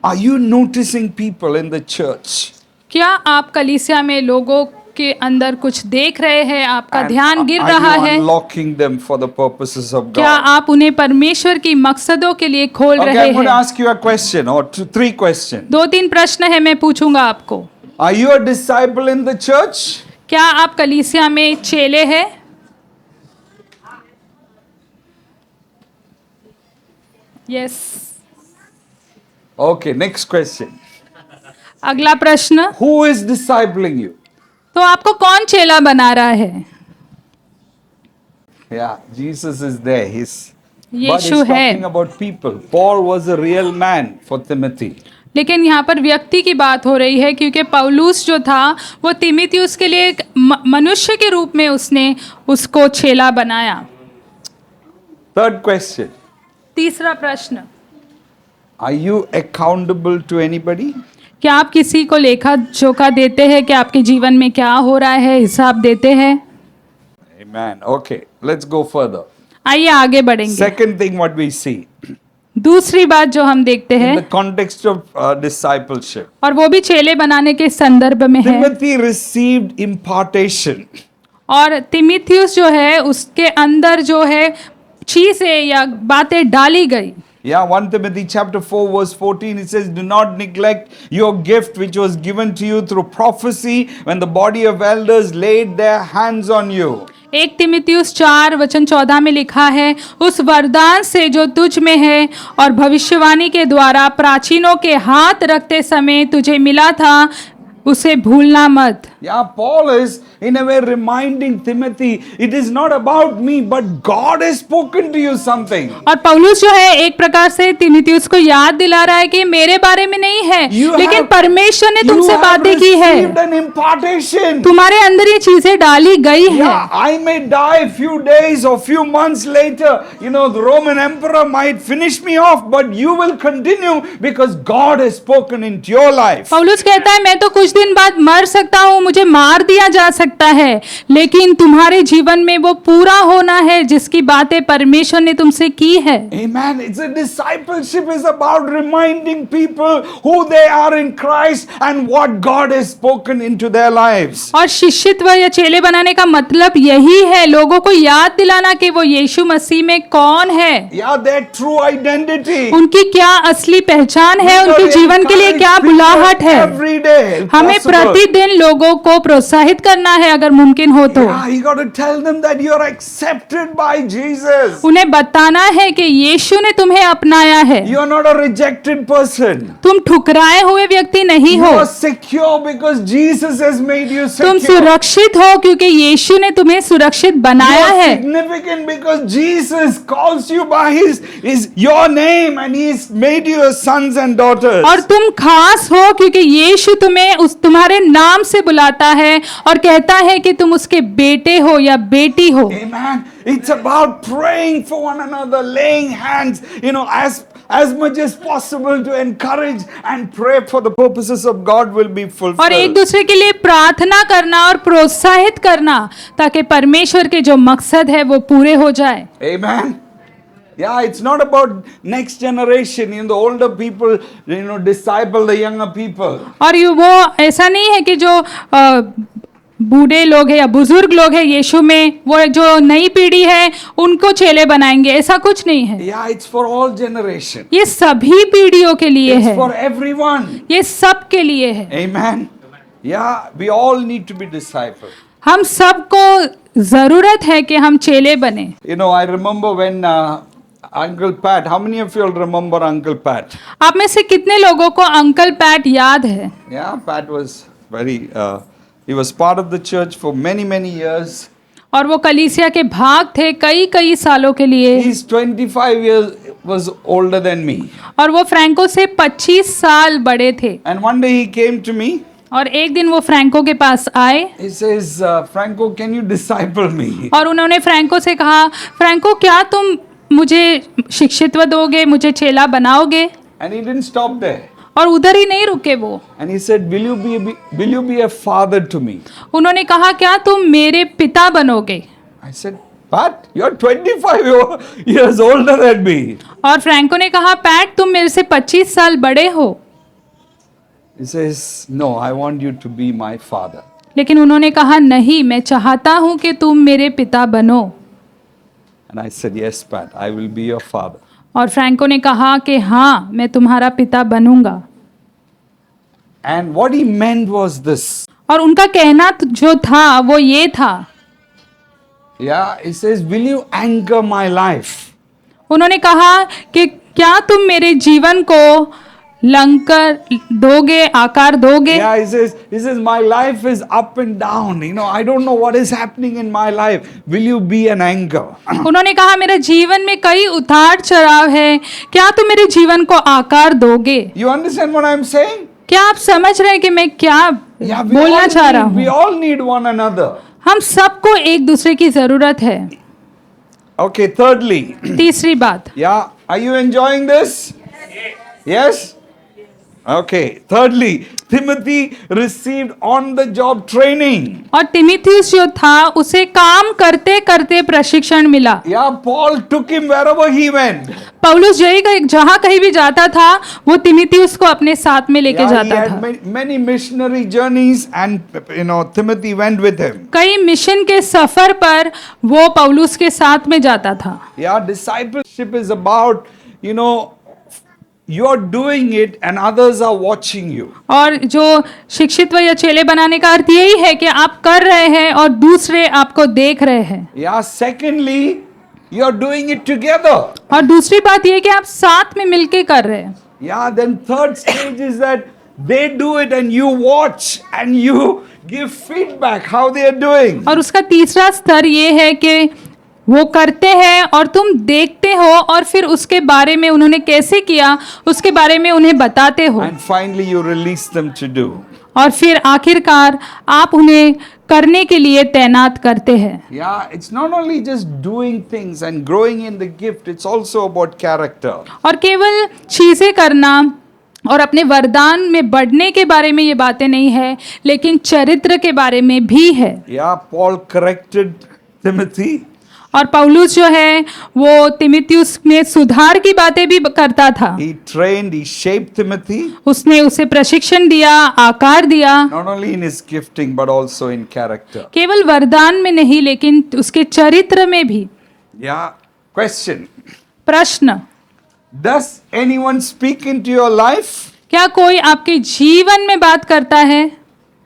Speaker 1: Are you noticing people in the church?
Speaker 2: क्या आप कलीसिया में लोगों के अंदर कुछ देख रहे हैं? आपका
Speaker 1: And
Speaker 2: ध्यान गिर
Speaker 1: are
Speaker 2: रहा
Speaker 1: you
Speaker 2: है?
Speaker 1: unlocking them for the purposes of
Speaker 2: क्या
Speaker 1: God?
Speaker 2: आप उन्हें परमेश्वर की मकसदों के लिए खोल
Speaker 1: Okay,
Speaker 2: रहे
Speaker 1: I'm going to
Speaker 2: हैं?
Speaker 1: ask you a question or three questions.
Speaker 2: 2-3 प्रश्न है, मैं पूछूंगा आपको।
Speaker 1: Are you a disciple in the church?
Speaker 2: क्या आप कलीसिया में चेले हैं? यस।
Speaker 1: Okay, next question.
Speaker 2: अगला प्रश्न,
Speaker 1: Who is discipling you?
Speaker 2: तो आपको कौन चेला बना रहा है?
Speaker 1: Yeah, Jesus is there. But he's
Speaker 2: यीशु है,
Speaker 1: talking about people. Paul was a real man for Timothy.
Speaker 2: लेकिन यहाँ पर व्यक्ति की बात हो रही है, क्योंकि पौलुस जो था वो तिमिथियुस के लिए एक मनुष्य के रूप में उसने उसको चेला बनाया।
Speaker 1: Third question.
Speaker 2: तीसरा प्रश्न,
Speaker 1: Are you accountable to anybody?
Speaker 2: क्या आप किसी को लेखा जोखा देते हैं कि आपके जीवन में क्या हो रहा है, हिसाब देते हैं?
Speaker 1: Amen. Okay, let's go further.
Speaker 2: आइए आगे बढ़ेंगे।
Speaker 1: Second thing what we see
Speaker 2: दूसरी बात जो हम देखते
Speaker 1: in
Speaker 2: हैं,
Speaker 1: the context of discipleship.
Speaker 2: और वो भी चेले बनाने के संदर्भ में है,
Speaker 1: Timothy received impartation.
Speaker 2: और तिमिथियुस जो है उसके अंदर जो है चीजें या बातें डाली गई।
Speaker 1: Yeah, 1 Timothy chapter 4 verse 14, it says, do not neglect your gift which was given to you through prophecy when the body of elders laid their hands on you.
Speaker 2: 1 तिमुथियुस 4:14 में लिखा है, उस वरदान से जो तुझ में है और भविष्यवाणी के द्वारा प्राचीनों के हाथ रखते समय तुझे मिला था, उसे भूलना मत।
Speaker 1: Yeah, Paul is in a way reminding Timothy, it is not about me, but God has spoken to you something.
Speaker 2: और पौलुस जो है एक प्रकार से तिमुथियुस को याद दिला रहा है कि मेरे बारे में नहीं है, लेकिन परमेश्वर ने तुमसे बातें की है,
Speaker 1: an impartation.
Speaker 2: तुम्हारे अंदर ये चीजें डाली गई है।
Speaker 1: Yeah, I may die few days or few months later. You know, the Roman emperor might finish me off, but you will continue because God has spoken into your life.
Speaker 2: पौलुस कहता है मैं तो कुछ दिन बाद मर सकता हूँ, मुझे मार दिया जा सकता है, लेकिन तुम्हारे जीवन में वो पूरा होना है जिसकी बातें परमेश्वर ने तुमसे की है।
Speaker 1: Amen. It's a discipleship is about reminding people who they are in Christ and what God has spoken into their lives.
Speaker 2: और शिष्यत्व या चेले बनाने का मतलब यही है, लोगों को याद दिलाना कि वो यीशु मसीह में कौन है,
Speaker 1: Yeah, their true identity.
Speaker 2: उनकी क्या असली पहचान है, उनके जीवन के लिए क्या बुलाहट है।
Speaker 1: Every day.
Speaker 2: हमें प्रतिदिन लोगों को प्रोत्साहित करना है अगर मुमकिन हो तो।
Speaker 1: Yeah, you got to tell them that you are accepted by Jesus.
Speaker 2: उन्हें बताना है कि यीशु ने तुम्हें अपनाया है,
Speaker 1: You are not a rejected person.
Speaker 2: तुम ठुकराए हुए व्यक्ति नहीं
Speaker 1: You
Speaker 2: हो,
Speaker 1: are secure because Jesus has made you
Speaker 2: तुम
Speaker 1: secure.
Speaker 2: सुरक्षित हो क्योंकि यीशु ने तुम्हें सुरक्षित
Speaker 1: You
Speaker 2: बनाया
Speaker 1: are
Speaker 2: है।
Speaker 1: significant because Jesus calls you by his your name and he's made you as sons and daughters.
Speaker 2: और तुम खास हो क्योंकि यीशु तुम्हें तुम्हारे नाम से बुलाता है और कहता है कि तुम उसके बेटे हो या बेटी हो।
Speaker 1: Amen. It's about praying for one another, laying hands, as much as possible to encourage and pray for the purposes of God will be fulfilled.
Speaker 2: और एक दूसरे के लिए प्रार्थना करना और प्रोत्साहित करना ताकि परमेश्वर के जो मकसद है वो पूरे हो जाए।
Speaker 1: Amen. Yeah, it's not about next generation. The older people, disciple the younger people.
Speaker 2: और वो ऐसा नहीं है कि जो बूढ़े लोग हैं या बुजुर्ग लोग हैं यीशु में, वो जो नई पीढ़ी है उनको चेले बनाएंगे, ऐसा कुछ नहीं है।
Speaker 1: Yeah, it's for all generation.
Speaker 2: ये सभी पीढ़ियों के लिए
Speaker 1: It's
Speaker 2: है,
Speaker 1: for everyone.
Speaker 2: ये सब के लिए है।
Speaker 1: Amen. Yeah, we all need to be disciples.
Speaker 2: हम सबको जरूरत है कि हम चेले बने।
Speaker 1: I remember when Uncle Pat, how many of you all remember Uncle Pat?
Speaker 2: आप में से कितने लोगों को अंकल पैट याद है?
Speaker 1: Yeah, Pat was he was part of the church for many years.
Speaker 2: और वो कलीसिया के भाग थे कई सालों के लिए।
Speaker 1: He's 25 years was older than me.
Speaker 2: और वो फ्रैंको से 25 साल बड़े थे।
Speaker 1: And one day he came to me.
Speaker 2: और एक दिन वो फ्रैंको के पास आए।
Speaker 1: He says, Franco, can you disciple me?
Speaker 2: और उन्होंने फ्रैंको से कहा, फ्रैंको क्या तुम मुझे शिक्षित्व दोगे, मुझे चेला बनाओगे?
Speaker 1: And he didn't stop there.
Speaker 2: और उधर ही नहीं रुके वो।
Speaker 1: And he said, will you be a father to me?
Speaker 2: उन्होंने कहा क्या तुम मेरे पिता बनोगे?
Speaker 1: I said, Pat, you're 25 years older than me.
Speaker 2: और फ्रैंको ने कहा, पैट तुम मेरे से 25 साल बड़े हो।
Speaker 1: He says, no, I want you to be my father.
Speaker 2: लेकिन उन्होंने कहा नहीं, मैं चाहता हूं कि तुम मेरे पिता बनो।
Speaker 1: And I said, yes, Pat, I will be your father.
Speaker 2: और फ्रैंको ने कहा कि हाँ, मैं तुम्हारा पिता बनूंगा।
Speaker 1: And what he meant was this.
Speaker 2: और उनका कहना जो था वो ये था।
Speaker 1: Yeah, he says, will you anchor my life?
Speaker 2: उन्होंने कहा कि क्या तुम मेरे जीवन को लंकर दोगे, आकार दोगे?
Speaker 1: Yeah, he says, my life is up and down. I don't know what is happening in my life. Will you be an anchor?
Speaker 2: उन्होंने कहा मेरे जीवन में कई उतार चढ़ाव है, क्या तुम मेरे जीवन को आकार दोगे?
Speaker 1: You understand what I'm saying?
Speaker 2: क्या आप समझ रहे हैं कि मैं क्या बोलना चाह रहा
Speaker 1: We
Speaker 2: हूँ?
Speaker 1: all need one another.
Speaker 2: हम सबको एक दूसरे की जरूरत है।
Speaker 1: Okay, thirdly.
Speaker 2: तीसरी बात,
Speaker 1: Yeah, are you enjoying this? Yes? Okay, thirdly, Timothy received on-the-job training.
Speaker 2: और तिमुथियुस जो था उसे काम करते करते प्रशिक्षण मिला।
Speaker 1: Yeah, Paul took him wherever he went.
Speaker 2: पौलुस जहाँ कहीं भी जाता था वो तिमुथियुस को अपने साथ में लेके
Speaker 1: Yeah, he
Speaker 2: जाता
Speaker 1: had
Speaker 2: था।
Speaker 1: many missionary journeys and Timothy went with him.
Speaker 2: कई मिशन के सफर पर वो पौलुस के साथ में जाता था।
Speaker 1: Yeah, discipleship is about you're doing it and others are watching you.
Speaker 2: और जो शिक्षित्व या चेले बनाने का अर्थ यही है कि आप कर रहे हैं और दूसरे आपको देख रहे हैं।
Speaker 1: Yeah, secondly, you're doing it together.
Speaker 2: और दूसरी बात ये है कि आप साथ में मिलके कर रहे हैं।
Speaker 1: Yeah, then third stage is that they do it and you watch and you give feedback how they are doing.
Speaker 2: और उसका तीसरा स्तर ये है कि वो करते हैं और तुम देखते हो और फिर उसके बारे में उन्होंने कैसे किया उसके बारे में उन्हें बताते हो।
Speaker 1: And finally you release them to do.
Speaker 2: और फिर आखिरकार आप उन्हें करने के लिए तैनात करते हैं।
Speaker 1: Yeah, it's not only just doing things and growing in the gift, it's also about character.
Speaker 2: और केवल चीज़ें करना और अपने वरदान में बढ़ने के बारे में ये बातें नहीं है, लेकिन चरित्र के बारे में भी है।
Speaker 1: Yeah, Paul corrected Timothy.
Speaker 2: और पौलुस जो है वो तिमिथियुस में सुधार की बातें भी करता था।
Speaker 1: He trained, he shaped Timothy,
Speaker 2: उसने उसे प्रशिक्षण दिया, आकार दिया,
Speaker 1: not only in his gifting but also in character.
Speaker 2: केवल वरदान में नहीं लेकिन उसके चरित्र में भी।
Speaker 1: Yeah, question.
Speaker 2: प्रश्न,
Speaker 1: Does anyone speak into your life
Speaker 2: क्या कोई आपके जीवन में बात करता है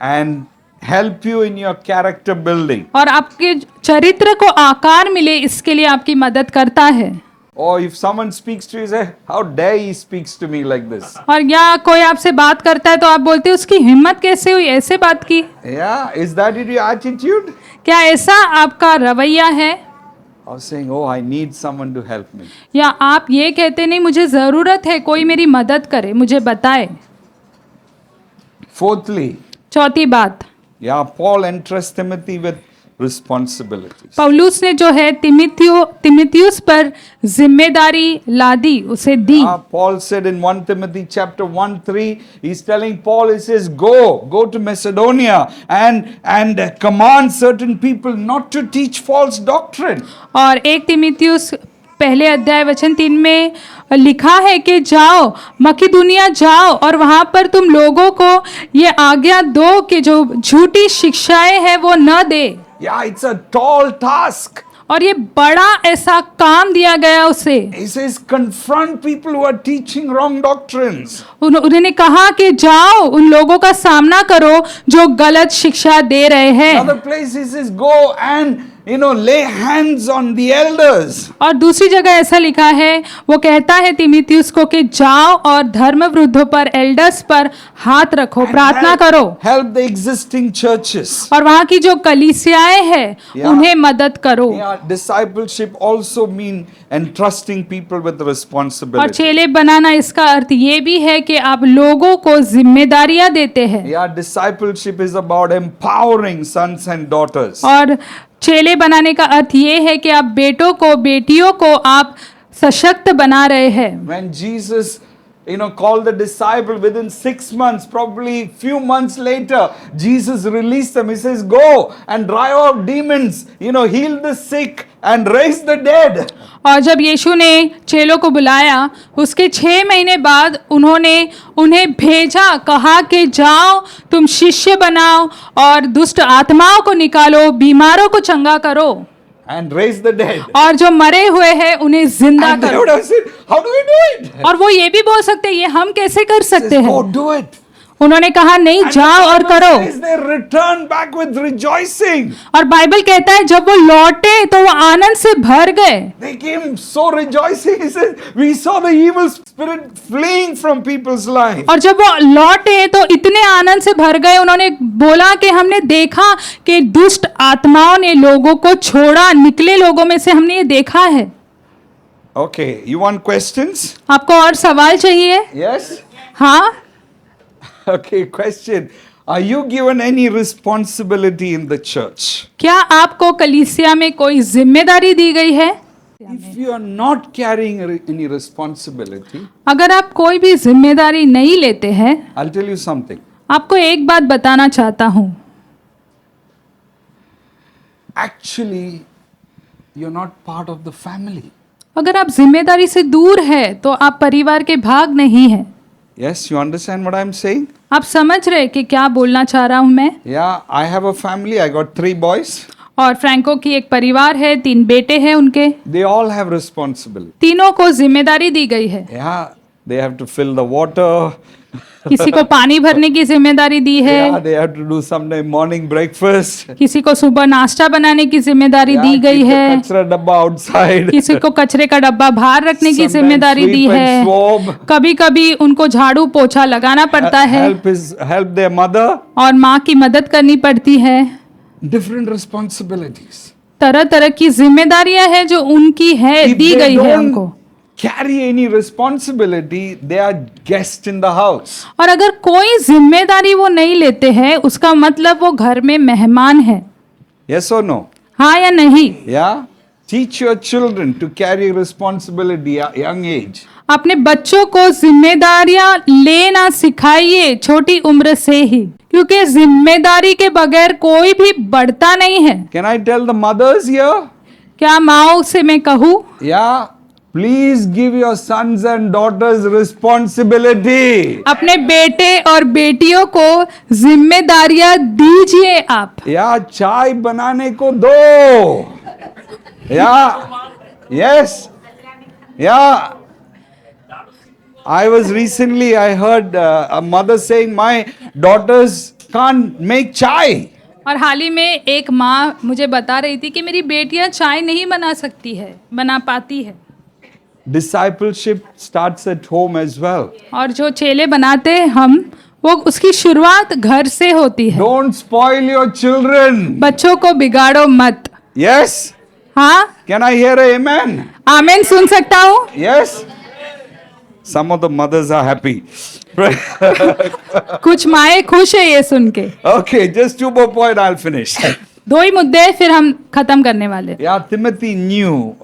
Speaker 1: and help you in your character building?
Speaker 2: और आपके चरित्र को आकार मिले इसके लिए आपकी मदद करता है?
Speaker 1: Or if someone speaks to you, say, how dare he speaks to me like this?
Speaker 2: और या कोई आपसे बात करता है तो आप बोलते हैं उसकी हिम्मत कैसे हुई ऐसे बात की?
Speaker 1: Yeah, is that your attitude?
Speaker 2: क्या ऐसा आपका रवैया है?
Speaker 1: Or saying, oh, I need someone to help me.
Speaker 2: या आप ये कहते नहीं मुझे ज़रूरत है कोई मेरी मदद करे, मुझे बताए।
Speaker 1: Fourthly,
Speaker 2: चौथी बात,
Speaker 1: yeah, Paul entrusts Timothy with responsibilities.
Speaker 2: पौलुस ने जो है तिमिथियुस पर जिम्मेदारी लादी, उसे दी।
Speaker 1: Paul said in 1 Timothy chapter 1:3, he's telling Paul, he says, go to Macedonia and command certain people not to teach false doctrine.
Speaker 2: और 1 तिमिथियुस पहले अध्याय वचन 3 में लिखा है कि जाओ मकिदुनिया जाओ और वहां पर तुम लोगों को ये आज्ञा दो कि जो झूठी शिक्षाएं हैं वो न दे।
Speaker 1: Yeah, it's a tall task.
Speaker 2: और ये बड़ा ऐसा काम दिया गया उसे।
Speaker 1: He says, confront people who are teaching wrong doctrines.
Speaker 2: उन्होंने कहा कि जाओ उन लोगों का सामना करो जो गलत शिक्षा दे रहे हैं।
Speaker 1: Another place he says, go and lay hands on the elders.
Speaker 2: और दूसरी जगह ऐसा लिखा है, वो कहता है तिमिथियुस को कि जाओ और धर्म वृद्धों पर, एल्डर्स पर हाथ रखो, प्रार्थना करो।
Speaker 1: Help the existing churches.
Speaker 2: और वहाँ की जो कलीसियाएं हैं उन्हें मदद करो।
Speaker 1: Yeah, discipleship also mean entrusting people with
Speaker 2: और
Speaker 1: responsibility.
Speaker 2: चेले बनाना इसका अर्थ ये भी है कि आप लोगों को जिम्मेदारियां देते हैं।
Speaker 1: Yeah, discipleship is about empowering sons and daughters.
Speaker 2: और चेले बनाने का अर्थ ये है कि आप बेटों को, बेटियों को आप सशक्त बना रहे हैं।
Speaker 1: When Jesus called the disciple within 6 months, probably few months later, Jesus released them. He says, go and drive out demons, heal the sick and raise the dead.
Speaker 2: और जब यीशु ने चेलों को बुलाया उसके 6 महीने बाद उन्होंने उन्हें भेजा, कहा कि जाओ तुम शिष्य बनाओ और दुष्ट आत्माओं को निकालो, बीमारों को चंगा करो
Speaker 1: And raise the dead.
Speaker 2: और जो मरे हुए हैं उन्हें जिंदा
Speaker 1: And they
Speaker 2: करो।
Speaker 1: would have said, how do we do it?
Speaker 2: और वो ये भी बोल सकते हैं ये हम कैसे कर सकते
Speaker 1: Go
Speaker 2: हैं।
Speaker 1: do it.
Speaker 2: उन्होंने कहा नहीं,
Speaker 1: And
Speaker 2: जाओ
Speaker 1: the
Speaker 2: और
Speaker 1: Bible
Speaker 2: करो।
Speaker 1: says they return back with rejoicing.
Speaker 2: और बाइबल कहता है जब वो लौटे तो वो आनंद से भर गए।
Speaker 1: They came so rejoicing. He says, we saw the evil spirit fleeing from people's lives.
Speaker 2: और जब वो लौटे तो इतने आनंद से भर गए, उन्होंने बोला कि हमने देखा कि दुष्ट आत्माओं ने लोगों को छोड़ा, निकले लोगों में से हमने ये देखा है।
Speaker 1: Okay, you want questions?
Speaker 2: आपको और सवाल चाहिए?
Speaker 1: Yes?
Speaker 2: हाँ।
Speaker 1: Okay, question. Are you given any responsibility in the church?
Speaker 2: क्या आपको कलीसिया में कोई जिम्मेदारी दी गई है?
Speaker 1: If you are not carrying any responsibility,
Speaker 2: अगर आप कोई भी जिम्मेदारी नहीं लेते हैं,
Speaker 1: I'll tell you something.
Speaker 2: आपको एक बात बताना चाहता हूँ।
Speaker 1: Actually, you're not part of the family.
Speaker 2: अगर आप जिम्मेदारी से दूर हैं तो आप परिवार के भाग नहीं हैं।
Speaker 1: Yes, you understand what I'm saying?
Speaker 2: आप समझ रहे कि क्या बोलना चाह रहा हूँ मैं?
Speaker 1: Yeah, I have a family. I got 3 boys.
Speaker 2: और फ्रैंको की एक परिवार है, 3 बेटे हैं उनके।
Speaker 1: They all have responsibility.
Speaker 2: तीनों को जिम्मेदारी दी गई है।
Speaker 1: Yeah, they have to fill the water.
Speaker 2: किसी को पानी भरने की जिम्मेदारी दी है,
Speaker 1: Yeah, they have to do sometime morning breakfast.
Speaker 2: किसी को सुबह नाश्ता बनाने की जिम्मेदारी दी
Speaker 1: Yeah,
Speaker 2: गई
Speaker 1: keep the
Speaker 2: है,
Speaker 1: कचरा डब्बा outside.
Speaker 2: किसी को कचरे का डब्बा बाहर रखने की
Speaker 1: Sometimes
Speaker 2: जिम्मेदारी दी
Speaker 1: sweep and
Speaker 2: है,
Speaker 1: swab.
Speaker 2: कभी कभी उनको झाड़ू पोछा लगाना पड़ता है
Speaker 1: Help their mother.
Speaker 2: और माँ की मदद करनी पड़ती है।
Speaker 1: Different responsibilities.
Speaker 2: तरह तरह की जिम्मेदारियां हैं जो उनकी है,
Speaker 1: If
Speaker 2: दी
Speaker 1: they
Speaker 2: गई है
Speaker 1: don't
Speaker 2: उनको।
Speaker 1: carry any responsibility, they are guests in the house.
Speaker 2: और अगर कोई जिम्मेदारी वो नहीं लेते हैं, उसका मतलब वो घर में मेहमान है।
Speaker 1: Yes or no?
Speaker 2: हाँ या नहीं?
Speaker 1: Yeah. Teach your children to carry responsibility at young age.
Speaker 2: अपने बच्चों को जिम्मेदारियां लेना सिखाइए छोटी उम्र से ही, क्योंकि जिम्मेदारी के बगैर कोई भी बढ़ता नहीं है।
Speaker 1: Can I tell the mothers here?
Speaker 2: क्या माओ से मैं कहूँ?
Speaker 1: Yeah. Please give your sons and daughters responsibility.
Speaker 2: अपने बेटे और बेटियों को जिम्मेदारियां दीजिए आप।
Speaker 1: या चाय बनाने को दो। या yes. Yeah. I was recently, I heard a mother saying, my daughters can't make chai.
Speaker 2: और हाल ही में एक माँ मुझे बता रही थी कि मेरी बेटियां चाय नहीं बना पाती है।
Speaker 1: Discipleship starts at home as well.
Speaker 2: और जो चेले बनाते हैं हम, वो उसकी शुरुआत घर से होती है।
Speaker 1: Don't spoil your children.
Speaker 2: बच्चों को बिगाड़ो मत।
Speaker 1: Yes.
Speaker 2: हाँ,
Speaker 1: Can I hear a amen?
Speaker 2: आमेन सुन सकता हूँ?
Speaker 1: Yes. Some of the mothers are happy.
Speaker 2: कुछ माएँ खुश है ये सुन के।
Speaker 1: Okay, just two more points, I'll finish.
Speaker 2: दो ही मुद्दे फिर हम खत्म करने वाले।
Speaker 1: Yeah, Timothy knew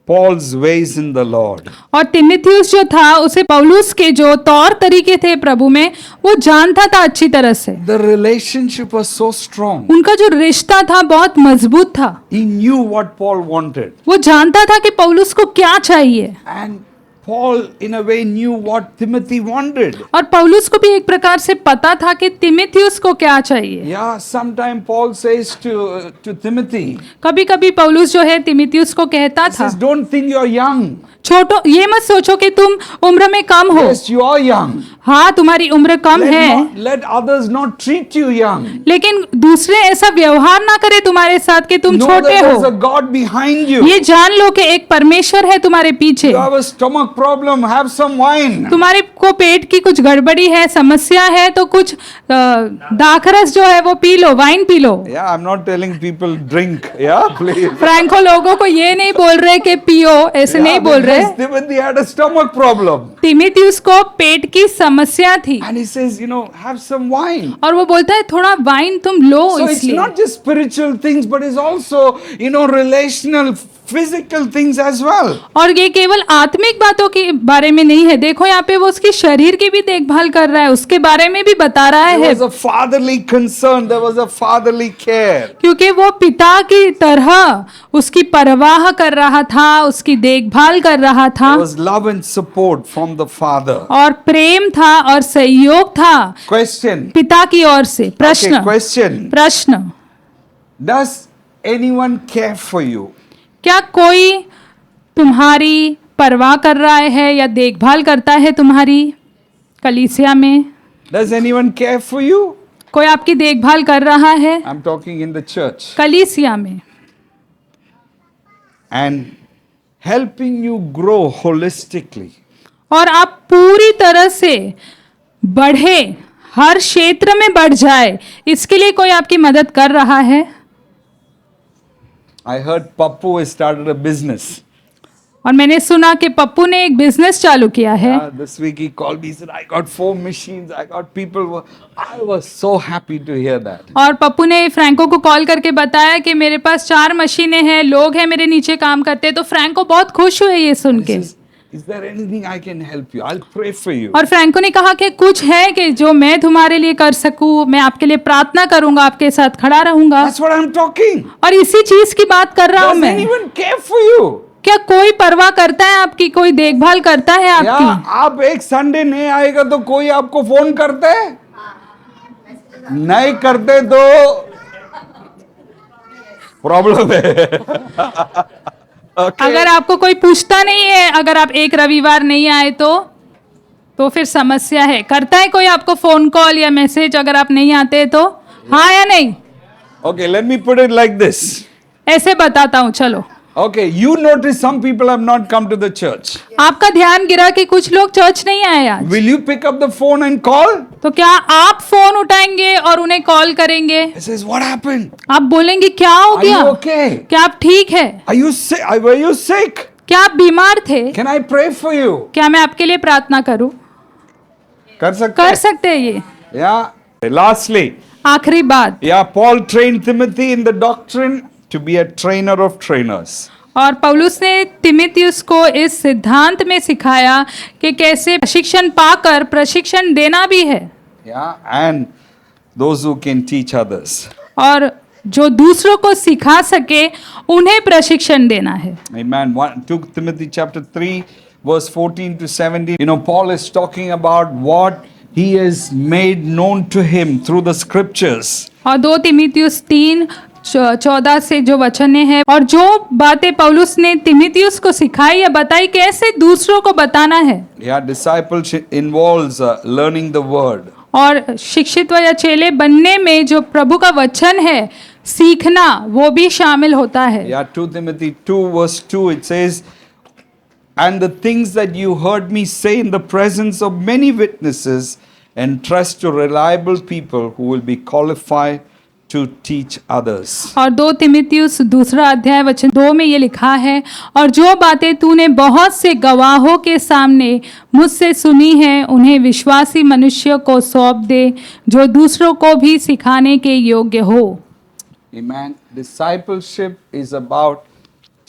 Speaker 1: Paul's ways in the Lord.
Speaker 2: और तिमिथियुस जो था, उसे पौलुस के जो तौर तरीके थे प्रभु में, वो जानता था अच्छी तरह से।
Speaker 1: The relationship was so strong.
Speaker 2: उनका जो रिश्ता था बहुत मजबूत था।
Speaker 1: He knew what Paul wanted.
Speaker 2: वो जानता था कि पौलुस को क्या चाहिए,
Speaker 1: And Paul, in a way, knew what Timothy wanted.
Speaker 2: और पौलुस को भी एक प्रकार से पता था कि तिमिथियुस को क्या चाहिए।
Speaker 1: Yeah, sometime Paul says to Timothy,
Speaker 2: कभी कभी पौलुस जो है तिमिथियुस को कहता था,
Speaker 1: says, don't think you're young.
Speaker 2: छोटो, ये मत सोचो कि तुम उम्र में कम हो।
Speaker 1: Yes, you are young.
Speaker 2: हाँ, तुम्हारी उम्र कम है,
Speaker 1: Let others not treat you young.
Speaker 2: लेकिन दूसरे ऐसा व्यवहार ना करे तुम्हारे साथ कि तुम
Speaker 1: Know
Speaker 2: छोटे
Speaker 1: that there's a
Speaker 2: हो।
Speaker 1: God behind you.
Speaker 2: ये जान लो कि एक परमेश्वर है तुम्हारे पीछे।
Speaker 1: You have a stomach problem, have some wine.
Speaker 2: तुम्हारे को पेट की कुछ गड़बड़ी है, समस्या है, तो कुछ दाखरस जो है वो P low, wine P low.
Speaker 1: Yeah, I'm not telling people drink. Yeah, please.
Speaker 2: Franco लोगों को ये नहीं बोल रहे कि पियो, ऐसे नहीं बोल रहे।
Speaker 1: Because Timothy had a stomach problem.
Speaker 2: तिमिथियुस को पेट की समस्या थी,
Speaker 1: And he says, have some wine.
Speaker 2: और वो बोलता है थोड़ा वाइन तुम लो।
Speaker 1: So it's
Speaker 2: इसलिए
Speaker 1: not just spiritual things, but it's also, relational, physical things as well.
Speaker 2: और ये केवल आत्मिक बातों के बारे में नहीं है। देखो यहाँ पे वो उसके शरीर की भी देखभाल कर रहा है, उसके बारे में भी बता रहा
Speaker 1: There
Speaker 2: है,
Speaker 1: was a fatherly concern, there was a fatherly care.
Speaker 2: क्योंकि वो पिता की तरह उसकी परवाह कर रहा था, उसकी देखभाल कर रहा था,
Speaker 1: There was love and support from the father.
Speaker 2: और प्रेम था और सहयोग था
Speaker 1: Question.
Speaker 2: पिता की ओर से।
Speaker 1: Okay, question.
Speaker 2: प्रश्न,
Speaker 1: Does anyone care for you?
Speaker 2: क्या कोई तुम्हारी परवाह कर रहा है या देखभाल करता है तुम्हारी कलीसिया में?
Speaker 1: Does anyone care for you?
Speaker 2: कोई आपकी देखभाल कर रहा है
Speaker 1: I'm talking in the church.
Speaker 2: कलीसिया में,
Speaker 1: And helping you grow holistically.
Speaker 2: और आप पूरी तरह से बढ़े, हर क्षेत्र में बढ़ जाए, इसके लिए कोई आपकी मदद कर रहा है?
Speaker 1: I heard Pappu has started a business.
Speaker 2: और मैंने सुना कि पप्पू ने एक बिजनेस चालू किया है।
Speaker 1: This week he called me, he said, I got 4 machines, I got people. I was so happy to hear that.
Speaker 2: और पप्पू ने फ्रैंको को कॉल करके बताया कि मेरे पास 4 मशीनें हैं, लोग हैं मेरे नीचे काम करते, तो फ्रैंको बहुत खुश हुए ये सुन के।
Speaker 1: Is there anything I can help you? I'll pray for you.
Speaker 2: और फ्रैंको ने कहा कि कुछ है कि जो मैं तुम्हारे लिए कर सकूं, मैं आपके लिए प्रार्थना करूंगा, आपके साथ खड़ा रहूंगा।
Speaker 1: That's what I'm talking.
Speaker 2: और इसी चीज की बात कर रहा हूं
Speaker 1: Does
Speaker 2: मैं।
Speaker 1: anyone care for you?
Speaker 2: क्या कोई परवाह करता है आपकी, कोई देखभाल करता है आपकी?
Speaker 1: आप एक संडे नहीं आएगा तो कोई आपको फोन करते है? नहीं करते तो प्रॉब्लम है। Okay.
Speaker 2: अगर आपको कोई पूछता नहीं है, अगर आप एक रविवार नहीं आए तो तो फिर समस्या है। करता है कोई आपको फोन कॉल या मैसेज अगर आप नहीं आते तो? हाँ या नहीं?
Speaker 1: Okay, let me put it like this.
Speaker 2: ऐसे बताता हूँ, चलो।
Speaker 1: Okay, you notice some people have not come to the church.
Speaker 2: आपका ध्यान गिरा कि कुछ लोग चर्च नहीं आए आज।
Speaker 1: Will you pick up the phone and call?
Speaker 2: तो क्या आप फोन उठाएंगे और उन्हें कॉल करेंगे?
Speaker 1: He says, what happened?
Speaker 2: आप बोलेंगे क्या हो
Speaker 1: Are
Speaker 2: गया?
Speaker 1: you okay?
Speaker 2: क्या आप ठीक है?
Speaker 1: Are you sick? Were you sick?
Speaker 2: क्या आप बीमार थे?
Speaker 1: Can I pray for you?
Speaker 2: क्या मैं आपके लिए प्रार्थना करूं?
Speaker 1: कर
Speaker 2: सकते हैं ये।
Speaker 1: Yeah. Lastly,
Speaker 2: आखिरी बात,
Speaker 1: yeah, Paul trained Timothy in the doctrine to be a trainer of trainers.
Speaker 2: और पौलुस ने तिमिथियुस को इस सिद्धांत में सिखाया कि कैसे प्रशिक्षण पाकर प्रशिक्षण देना भी है,
Speaker 1: Yeah, and those who can teach others.
Speaker 2: और जो दूसरों को सिखा सके उन्हें प्रशिक्षण देना है।
Speaker 1: Amen. 2 Timothy chapter 3 verse 14 to 17. You know, Paul is talking about what he has made known to him through the scriptures.
Speaker 2: और 2 तिमिथियुस 3:14 से जो वचन है, और जो बातें पौलुस ने तिमिथियुस को सिखाई या बताई कैसे दूसरों को बताना है।
Speaker 1: Yeah, discipleship involves learning the word.
Speaker 2: और शिक्षित या चेले बनने में जो प्रभु का वचन है सीखना, वो भी शामिल होता है।
Speaker 1: Yeah, 2 Timothy 2 verse 2 it says, and the things that you heard me say in the presence of many witnesses, entrust to reliable people who will be qualified to teach others.
Speaker 2: और 2 तिमिथियुस 2 वचन 2 में ये लिखा है, और जो बातें तूने बहुत से गवाहों के सामने मुझसे सुनी हैं उन्हें विश्वासी मनुष्य को सौंप दे जो दूसरों को भी सिखाने के योग्य हो।
Speaker 1: Amen. Discipleship is about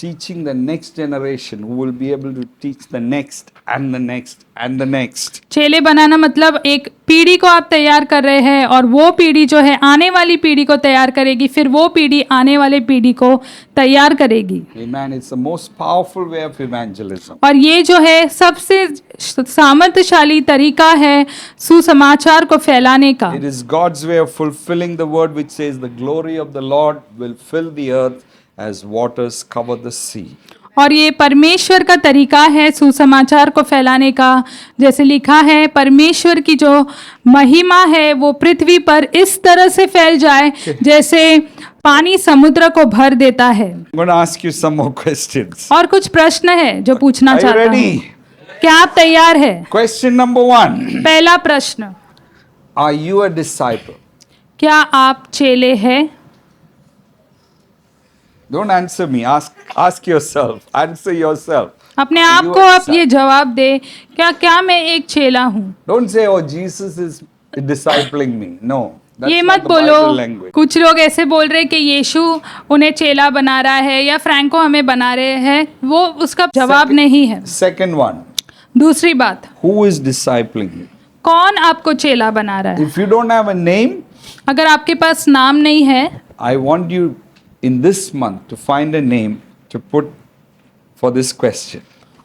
Speaker 1: teaching the next generation who will be able to teach the next and the next and the next.
Speaker 2: चेले बनाना मतलब एक पीढ़ी को आप तैयार कर रहे हैं, और वो पीढ़ी जो है आने वाली पीढ़ी को तैयार करेगी, फिर वो पीढ़ी आने वाले पीढ़ी को तैयार करेगी।
Speaker 1: Amen. It's the most powerful way of evangelism.
Speaker 2: और ये जो है सबसे सामर्थ्यशाली तरीका है सुसमाचार को फैलाने का।
Speaker 1: It is God's way of fulfilling the word which says the glory of the Lord will fill the earth as waters cover the sea.
Speaker 2: और ये परमेश्वर का तरीका है सुसमाचार को फैलाने का, जैसे लिखा है परमेश्वर की जो महिमा है वो पृथ्वी पर इस तरह से फैल जाए जैसे पानी समुद्र को भर देता है।
Speaker 1: I'm going to ask you some more questions.
Speaker 2: और कुछ प्रश्न है जो पूछना
Speaker 1: Are you
Speaker 2: चाहता
Speaker 1: ready?
Speaker 2: हूँ। क्या आप तैयार है?
Speaker 1: Question number 1.
Speaker 2: पहला प्रश्न,
Speaker 1: Are you a disciple?
Speaker 2: क्या आप चेले हैं?
Speaker 1: Don't answer me. Ask yourself. Answer yourself.
Speaker 2: अपने
Speaker 1: Are
Speaker 2: आप
Speaker 1: you
Speaker 2: को
Speaker 1: a
Speaker 2: आप ये
Speaker 1: disciple?
Speaker 2: जवाब दे, क्या मैं एक चेला हूँ?
Speaker 1: Don't say, oh, Jesus is discipling me. No. That's
Speaker 2: ये
Speaker 1: not
Speaker 2: मत
Speaker 1: the
Speaker 2: बोलो।
Speaker 1: Bible language.
Speaker 2: कुछ लोग ऐसे बोल रहे कि यीशु उन्हें चेला बना रहा है या फ्रैंको हमें बना रहे हैं, वो उसका जवाब नहीं है।
Speaker 1: Second one.
Speaker 2: दूसरी बात,
Speaker 1: Who is discipling you?
Speaker 2: कौन आपको चेला बना रहा है?
Speaker 1: If you don't have a name,
Speaker 2: अगर आपके पास नाम नहीं है,
Speaker 1: I want you in this month to find a name to put for this question.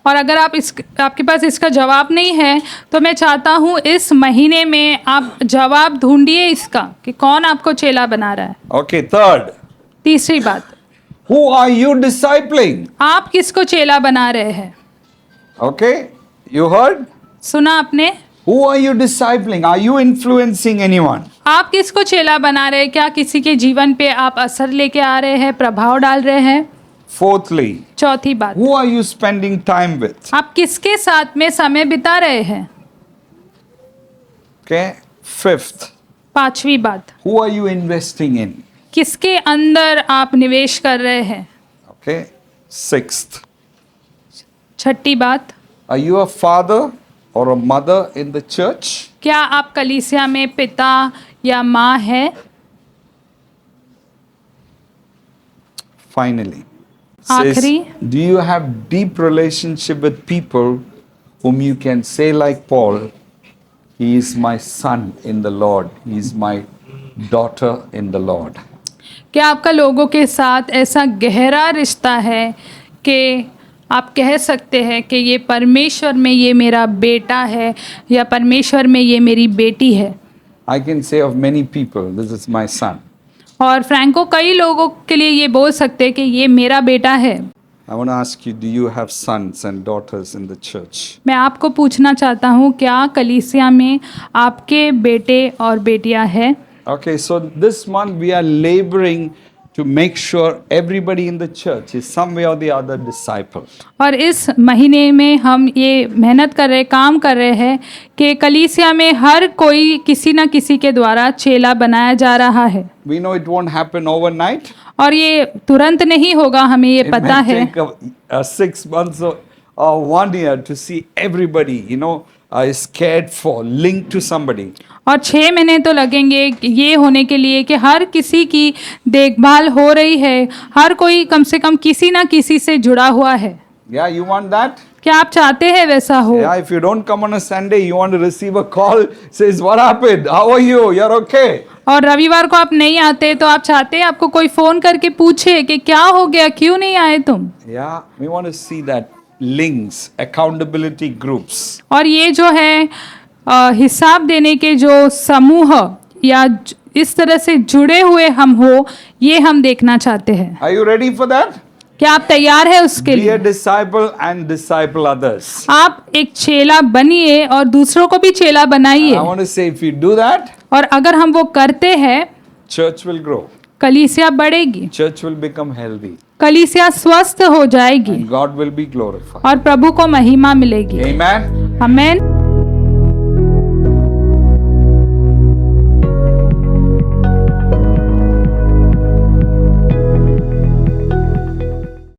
Speaker 2: और अगर आपके पास इसका जवाब नहीं है, तो मैं चाहता हूँ इस महीने में आप जवाब ढूंढिए इसका कि कौन आपको चेला बना रहा है।
Speaker 1: Okay, third.
Speaker 2: तीसरी बात,
Speaker 1: Who are you discipling?
Speaker 2: आप किसको चेला बना रहे हैं?
Speaker 1: Okay, you heard?
Speaker 2: सुना आपने?
Speaker 1: Who are you discipling? Are you influencing anyone?
Speaker 2: आप किसको चेला बना रहे हैं? क्या किसी के जीवन पे आप असर लेके आ रहे हैं, प्रभाव डाल रहे हैं?
Speaker 1: Fourthly,
Speaker 2: चौथी बात,
Speaker 1: who are you spending time with?
Speaker 2: आप किसके साथ में समय बिता रहे हैं?
Speaker 1: Okay, fifth,
Speaker 2: पांचवी बात,
Speaker 1: who are you investing in?
Speaker 2: किसके अंदर आप निवेश कर रहे हैं?
Speaker 1: Okay, sixth,
Speaker 2: छठी बात,
Speaker 1: are you a father or a mother in the church?
Speaker 2: क्या आप कलीसिया में पिता या माँ है?
Speaker 1: Finally,
Speaker 2: आखिरी,
Speaker 1: do you have deep relationship with people whom you can say like Paul, he is my son in the Lord, he is my daughter in the Lord?
Speaker 2: क्या आपका लोगों के साथ ऐसा गहरा रिश्ता है कि आप कह सकते हैं कि ये परमेश्वर में ये मेरा बेटा है या परमेश्वर में ये मेरी बेटी है?
Speaker 1: I can say of many people, this is my son.
Speaker 2: और फ्रैंको कई लोगों के लिए ये बोल सकते हैं कि ये मेरा बेटा है।
Speaker 1: I want to ask you, do you have sons and daughters in the church?
Speaker 2: मैं आपको पूछना चाहता हूँ, क्या कलीसिया में आपके बेटे और बेटियां हैं?
Speaker 1: Okay, so this month we are laboring to make sure everybody in the church is some way or the other disciple.
Speaker 2: और इस महीने में हम ये मेहनत कर रहे, काम कर रहे हैं कि कलीसिया में हर कोई किसी न किसी के द्वारा चेला बनाया जा रहा है।
Speaker 1: We know it won't happen overnight.
Speaker 2: और ये तुरंत नहीं होगा, हमें ये
Speaker 1: It
Speaker 2: पता
Speaker 1: may
Speaker 2: है।
Speaker 1: take 6 months or 1 year to see everybody, is cared for, linked to somebody.
Speaker 2: और 6 महीने तो लगेंगे ये होने के लिए कि हर किसी की देखभाल हो रही है, हर कोई कम से कम किसी ना किसी से जुड़ा हुआ है।
Speaker 1: Yeah, you want that?
Speaker 2: क्या आप चाहते हैं वैसा हो?
Speaker 1: Yeah, if you don't come on a Sunday, you want to receive a call, says, what happened? How are you? You're okay.
Speaker 2: और रविवार को आप नहीं आते तो आप चाहते हैं आपको कोई फोन करके पूछे कि क्या हो गया, क्यों नहीं आए तुम?
Speaker 1: Yeah, we want to see that links, accountability groups.
Speaker 2: और ये जो है हिसाब देने के जो समूह या इस तरह से जुड़े हुए हम हो, ये हम देखना चाहते हैं।
Speaker 1: Are you ready for that?
Speaker 2: क्या आप तैयार है उसके
Speaker 1: Be
Speaker 2: लिए?
Speaker 1: a disciple and disciple others.
Speaker 2: आप एक चेला बनिए और दूसरों को भी चेला बनाइए।
Speaker 1: I want to say, if you do that,
Speaker 2: और अगर हम वो करते हैं,
Speaker 1: church will grow.
Speaker 2: कलीसिया बढ़ेगी,
Speaker 1: Church will become healthy.
Speaker 2: कलीसिया स्वस्थ हो जाएगी
Speaker 1: And God will be glorified.
Speaker 2: और प्रभु को महिमा मिलेगी।
Speaker 1: Amen.
Speaker 2: आमेन।